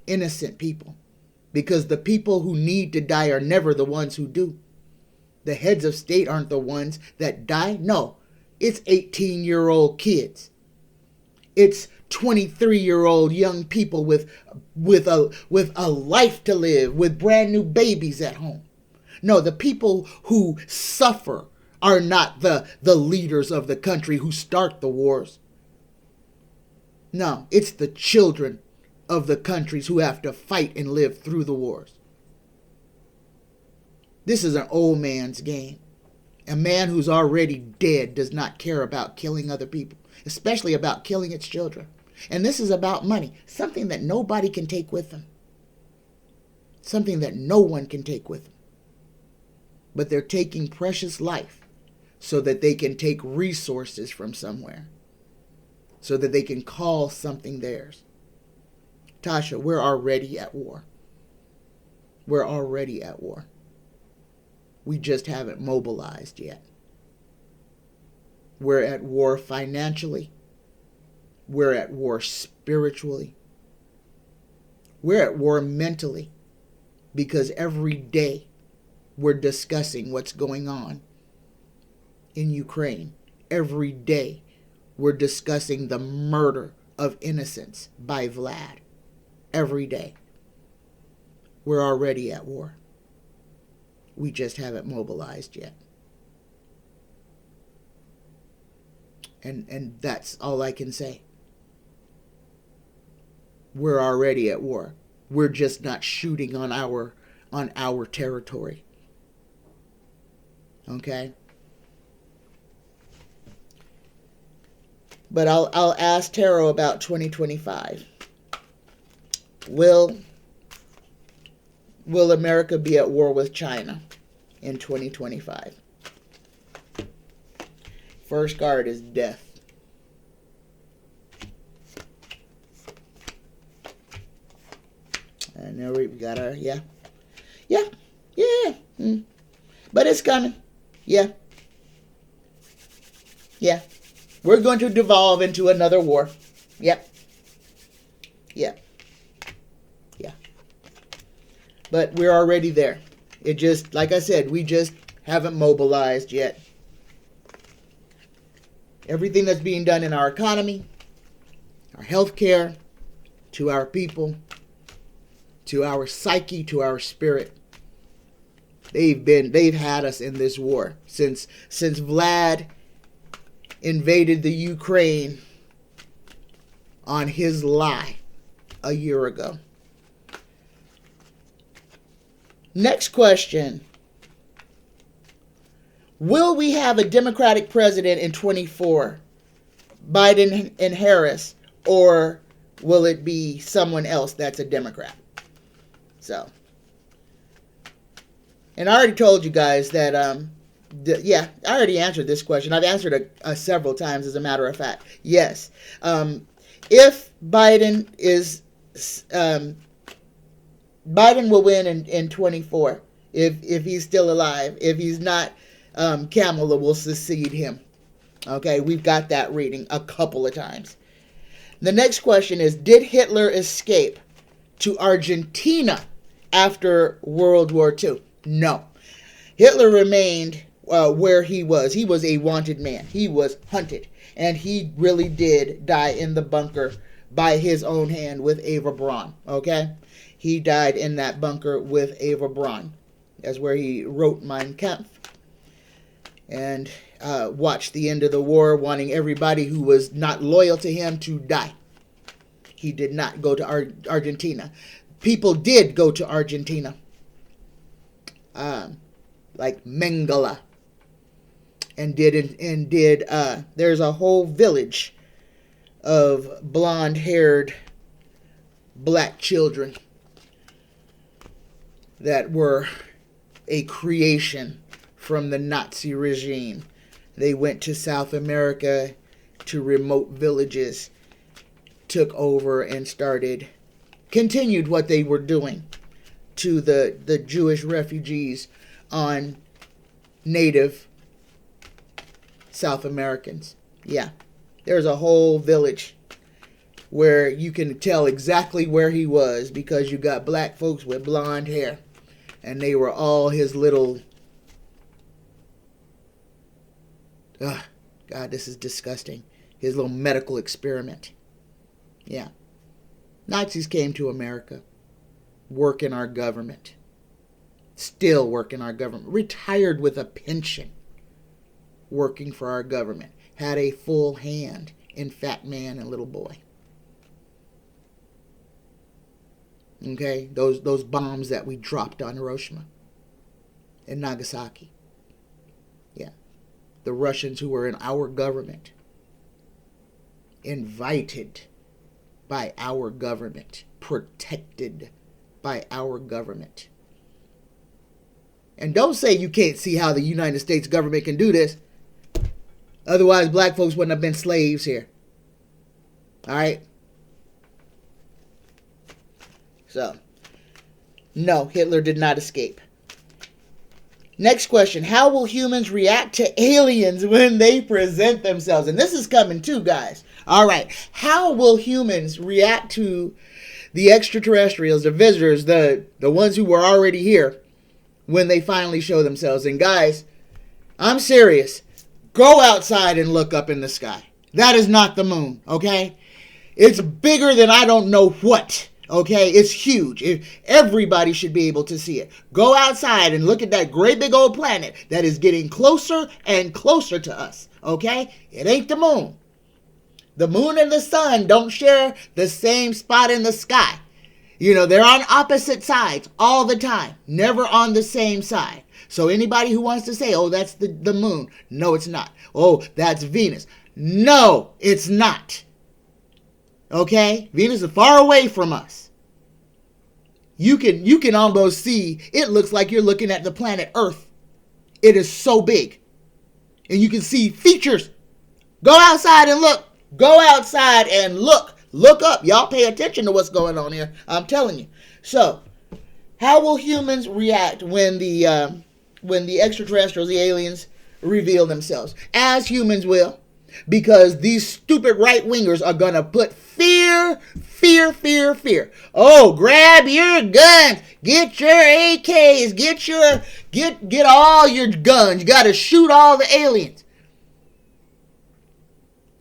Speaker 1: innocent people. Because the people who need to die are never the ones who do. The heads of state aren't the ones that die. No, it's 18-year-old kids. It's 23-year-old young people with a life to live, with brand new babies at home. No, the people who suffer are not the leaders of the country who start the wars. No, it's the children of the countries who have to fight and live through the wars. This is an old man's game. A man who's already dead does not care about killing other people, especially about killing its children. And this is about money, something that nobody can take with them. Something that no one can take with them. But they're taking precious life so that they can take resources from somewhere, so that they can call something theirs. Tasha, we're already at war. We're already at war. We just haven't mobilized yet. We're at war financially. We're at war spiritually. We're at war mentally, because every day we're discussing what's going on in Ukraine. Every day we're discussing the murder of innocents by Vlad. Every day. We're already at war. We just haven't mobilized yet. And that's all I can say. We're already at war. We're just not shooting on our territory. Okay? But I'll ask Tarot about 2025. Will America be at war with China in 2025? First card is death. And now we got our, yeah. But it's coming. Yeah. We're going to devolve into another war. Yep. Yeah. But we're already there. It just, like I said, we just haven't mobilized yet. Everything that's being done in our economy, our healthcare, to our people, to our psyche, to our spirit. They've had us in this war since Vlad invaded the Ukraine on his lie a year ago. Next question. Will we have a Democratic president in 24, Biden and Harris, or will it be someone else that's a Democrat? So, and I already told you guys that Yeah, I already answered this question. I've answered it several times, as a matter of fact. Yes. If Biden is... Biden will win in 24 if he's still alive. If he's not, Kamala will succeed him. Okay, we've got that reading a couple of times. The next question is, did Hitler escape to Argentina after World War II? No. Hitler remained where he was. He was a wanted man. He was hunted. And he really did die in the bunker by his own hand with Eva Braun. Okay? He died in that bunker with Eva Braun. That's where he wrote Mein Kampf. And watched the end of the war, wanting everybody who was not loyal to him to die. He did not go to Argentina. People did go to Argentina. Like Mengele. And there's a whole village of blonde-haired black children that were a creation from the Nazi regime. They went to South America, to remote villages, took over and continued what they were doing to the Jewish refugees on native South Americans. Yeah, there's a whole village where you can tell exactly where he was because you got black folks with blonde hair. And they were all his little... God, this is disgusting. His little medical experiment. Yeah. Nazis came to America. Work in our government. Still work in our government. Retired with a pension. Working for our government. Had a full hand in Fat Man and Little Boy. Okay, those bombs that we dropped on Hiroshima and Nagasaki. Yeah, the Russians who were in our government, invited by our government, protected by our government. And don't say you can't see how the United States government can do this. Otherwise, black folks wouldn't have been slaves here. All right. So, no, Hitler did not escape. Next question. How will humans react to aliens when they present themselves? And this is coming too, guys. All right. How will humans react to the extraterrestrials, the visitors, the ones who were already here when they finally show themselves? And guys, I'm serious. Go outside and look up in the sky. That is not the moon, okay? It's bigger than I don't know what. Okay, it's huge. Everybody should be able to see it. Go outside and look at that great big old planet that is getting closer and closer to us. Okay, it ain't the moon. The moon and the sun don't share the same spot in the sky. You know, they're on opposite sides all the time, never on the same side. So anybody who wants to say, oh, that's the moon. No, it's not. Oh, that's Venus. No, it's not. Okay? Venus is far away from us. You can almost see, it looks like you're looking at the planet Earth. It is so big. And you can see features. Go outside and look. Go outside and look. Look up. Y'all pay attention to what's going on here. I'm telling you. So, how will humans react when the extraterrestrials, the aliens, reveal themselves? As humans will. Because these stupid right-wingers are going to put fear. Oh, grab your guns. Get your AKs. Get all your guns. You got to shoot all the aliens.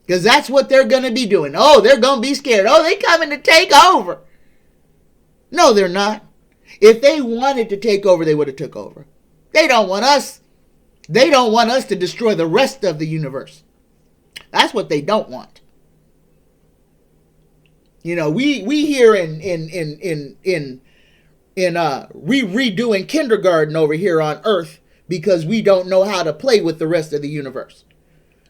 Speaker 1: Because that's what they're going to be doing. Oh, they're going to be scared. Oh, they coming to take over. No, they're not. If they wanted to take over, they would have took over. They don't want us. They don't want us to destroy the rest of the universe. That's what they don't want. You know, we here redoing kindergarten over here on Earth because we don't know how to play with the rest of the universe.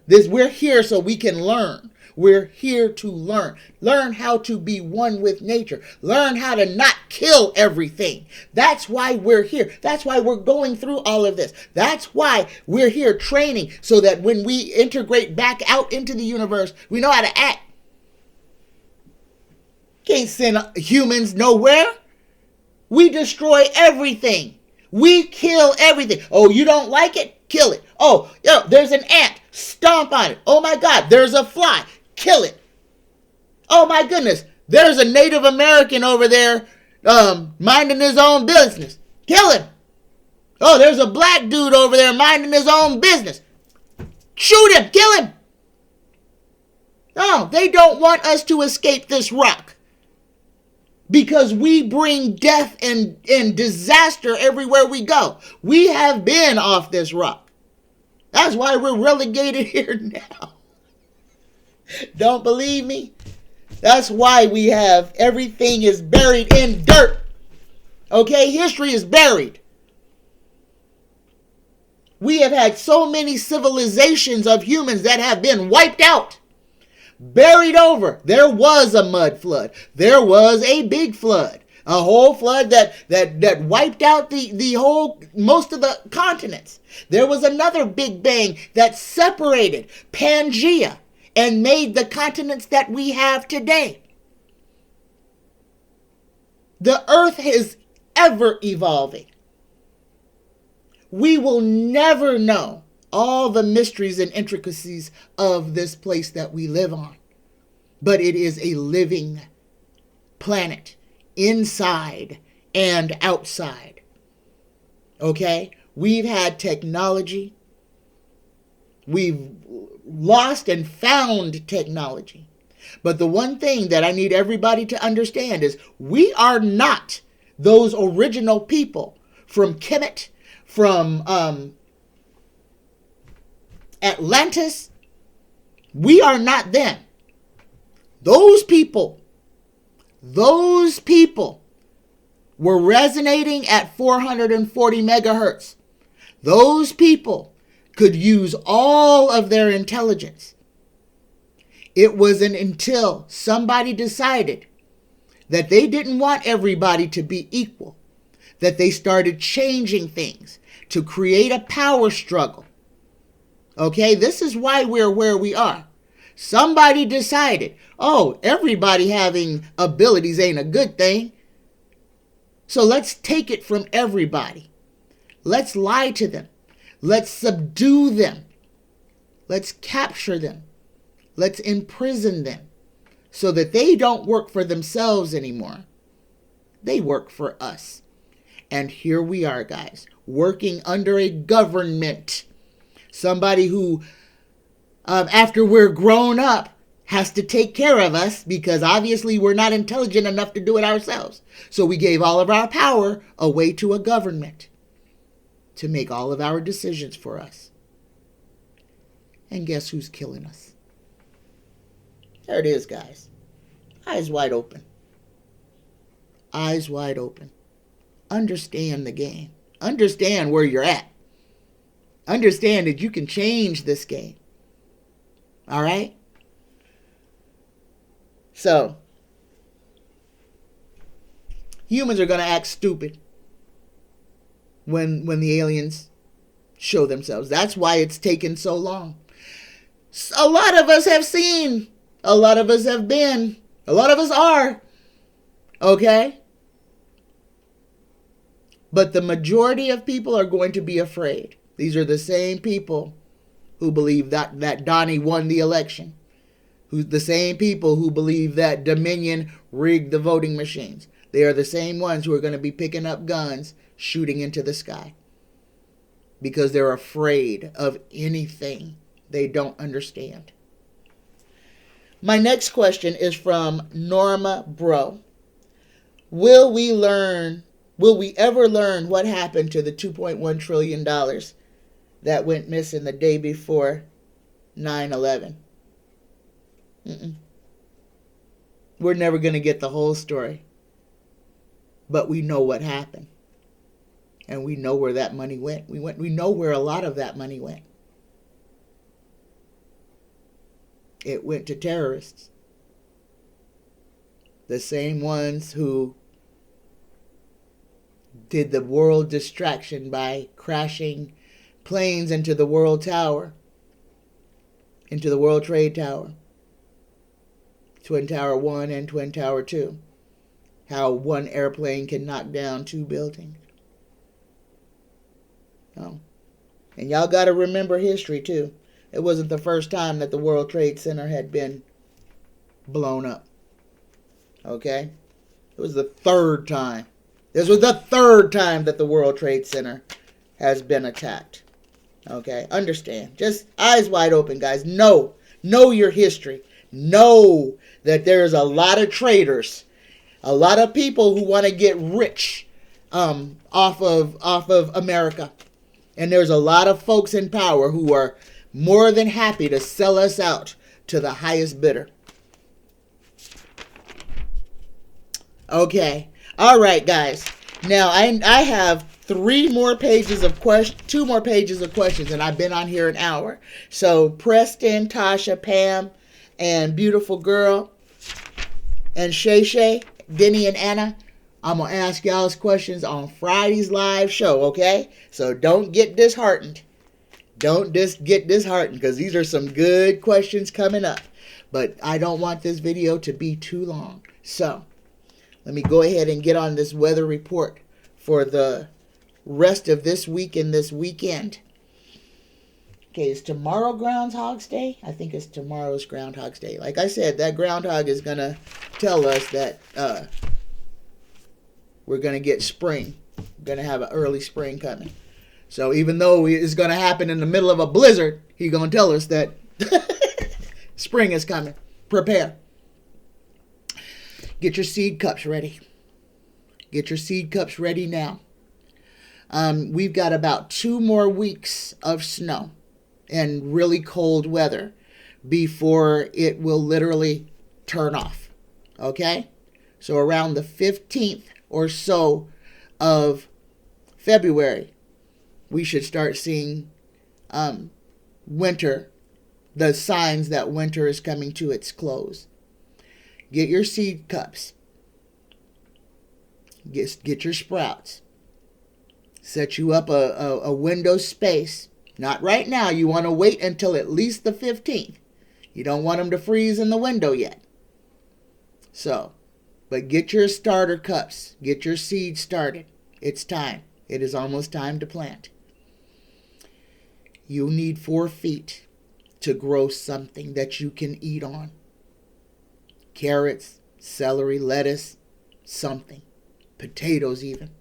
Speaker 1: We're here so we can learn. We're here to learn. Learn how to be one with nature. Learn how to not kill everything. That's why we're here. That's why we're going through all of this. That's why we're here training, so that when we integrate back out into the universe, we know how to act. Can't send humans nowhere. We destroy everything. We kill everything. Oh, you don't like it? Kill it. Oh, there's an ant. Stomp on it. Oh my God, there's a fly. Kill it. Oh my goodness, there's a Native American over there minding his own business. Kill him. Oh, there's a black dude over there minding his own business. Shoot him. Kill him. No, they don't want us to escape this rock. Because we bring death and disaster everywhere we go. We have been off this rock. That's why we're relegated here now. Don't believe me? That's why we have everything is buried in dirt. Okay? History is buried. We have had so many civilizations of humans that have been wiped out. Buried over. There was a mud flood. There was a big flood. A whole flood that wiped out most of the continents. There was another big bang that separated Pangea and made the continents that we have today. The earth is ever evolving. We will never know all the mysteries and intricacies of this place that we live on. But it is a living planet, inside and outside. Okay? We've had technology. We've lost and found technology. But the one thing that I need everybody to understand is we are not those original people from Kemet, from Atlantis. We are not them. Those people were resonating at 440 megahertz. Those people could use all of their intelligence. It wasn't until somebody decided that they didn't want everybody to be equal that they started changing things to create a power struggle. Okay, this is why we're where we are. Somebody decided, everybody having abilities ain't a good thing. So let's take it from everybody. Let's lie to them. Let's subdue them. Let's capture them. Let's imprison them so that they don't work for themselves anymore. They work for us. And here we are, guys, working under a government. Somebody who, after we're grown up, has to take care of us because obviously we're not intelligent enough to do it ourselves. So we gave all of our power away to a government to make all of our decisions for us. And guess who's killing us? There it is, guys. Eyes wide open. Eyes wide open. Understand the game. Understand where you're at. Understand that you can change this game. All right? So, humans are going to act stupid when the aliens show themselves. That's why it's taken so long. A lot of us have seen. A lot of us have been. A lot of us are. Okay? But the majority of people are going to be afraid. These are the same people who believe that Donnie won the election. Who's the same people who believe that Dominion rigged the voting machines. They are the same ones who are going to be picking up guns, shooting into the sky. Because they're afraid of anything they don't understand. My next question is from Norma Bro. Will we ever learn what happened to the $2.1 trillion that went missing the day before 9/11? We're never going to get the whole story. But we know what happened. And we know where that money went. We know where a lot of that money went. It went to terrorists. The same ones who did the world distraction by crashing planes into the World Tower, into the World Trade Tower, Twin Tower 1 and Twin Tower 2. How one airplane can knock down 2 buildings. Oh. And y'all got to remember history too. It wasn't the first time that the World Trade Center had been blown up. Okay? It was the 3rd time. This was the 3rd time that the World Trade Center has been attacked. Okay? Understand. Just eyes wide open, guys. Know your history. Know that there's a lot of traitors. A lot of people who want to get rich off of America. And there's a lot of folks in power who are more than happy to sell us out to the highest bidder. Okay. All right, guys. Now, I have 2 more pages of questions, and I've been on here an hour. So, Preston, Tasha, Pam, and Beautiful Girl, and Shay, Denny, and Anna, I'm going to ask y'all's questions on Friday's live show, okay? So don't get disheartened. Don't just get disheartened, because these are some good questions coming up. But I don't want this video to be too long. So let me go ahead and get on this weather report for the rest of this week and this weekend. Okay, is tomorrow Groundhog's Day? I think it's tomorrow's Groundhog's Day. Like I said, that groundhog is going to tell us that we're going to get spring. We're going to have an early spring coming. So even though it's going to happen in the middle of a blizzard, he's going to tell us that spring is coming. Prepare. Get your seed cups ready. Get your seed cups ready now. We've got about 2 more weeks of snow and really cold weather before it will literally turn off. Okay? So around the 15th or so of February, we should start seeing winter, the signs that winter is coming to its close. Get your seed cups. Get your sprouts. Set you up a window space. Not right now. You want to wait until at least the 15th. You don't want them to freeze in the window yet. So, but get your starter cups. Get your seeds started. It's time. It is almost time to plant. You need 4 feet to grow something that you can eat on. Carrots, celery, lettuce, something. Potatoes even.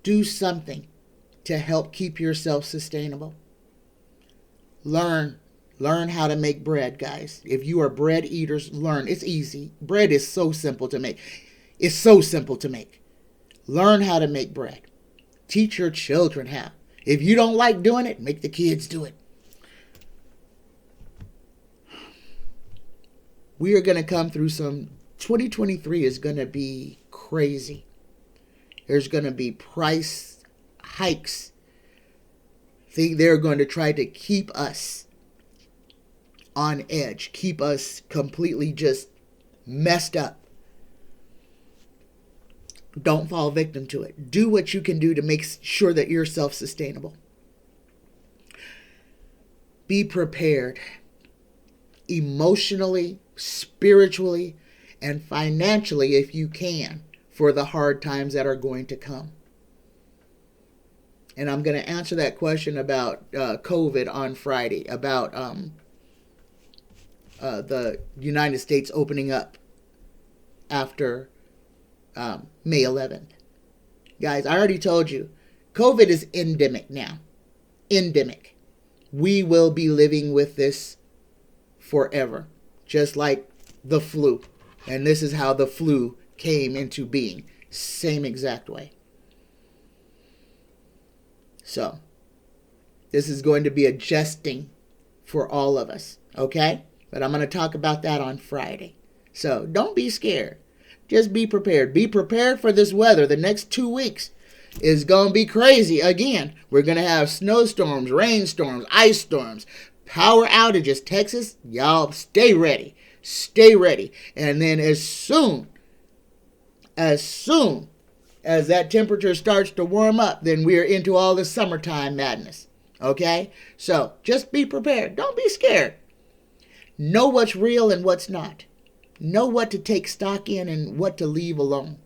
Speaker 1: Do something to help keep yourself sustainable. Learn how to make bread, guys. If you are bread eaters, learn. It's easy. Bread is so simple to make. It's so simple to make. Learn how to make bread. Teach your children how. If you don't like doing it, make the kids do it. We are going to come through 2023 is going to be crazy. There's going to be price hikes. They're going to try to keep us on edge, keep us completely just messed up. Don't fall victim to it. Do what you can do to make sure that you're self-sustainable. Be prepared emotionally, spiritually, and financially if you can for the hard times that are going to come. And I'm going to answer that question about COVID on Friday, about the United States opening up after May 11th. Guys, I already told you, COVID is endemic now. Endemic. We will be living with this forever, just like the flu. And this is how the flu came into being. Same exact way. So, this is going to be adjusting for all of us, okay? But I'm going to talk about that on Friday. So, don't be scared. Just be prepared. Be prepared for this weather the next 2 weeks. is going to be crazy. Again, we're going to have snowstorms, rainstorms, ice storms, power outages. Texas, y'all stay ready. Stay ready. And then as soon as that temperature starts to warm up, then we're into all the summertime madness. Okay? So just be prepared. Don't be scared. Know what's real and what's not. Know what to take stock in and what to leave alone.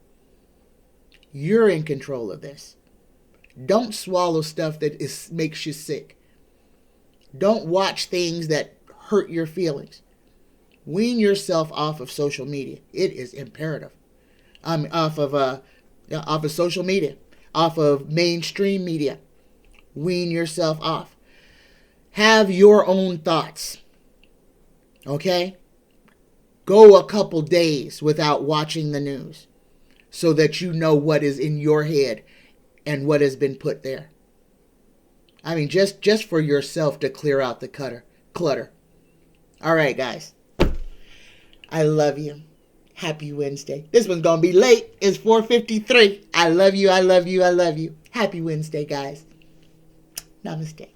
Speaker 1: You're in control of this. Don't swallow stuff that makes you sick. Don't watch things that hurt your feelings. Wean yourself off of social media. It is imperative. Off of social media, off of mainstream media. Wean yourself off. Have your own thoughts. Okay? Go a couple days without watching the news so that you know what is in your head and what has been put there. I mean, just for yourself to clear out the clutter. All right, guys. I love you. Happy Wednesday. This one's going to be late. It's 4:53. I love you. I love you. I love you. Happy Wednesday, guys. Namaste.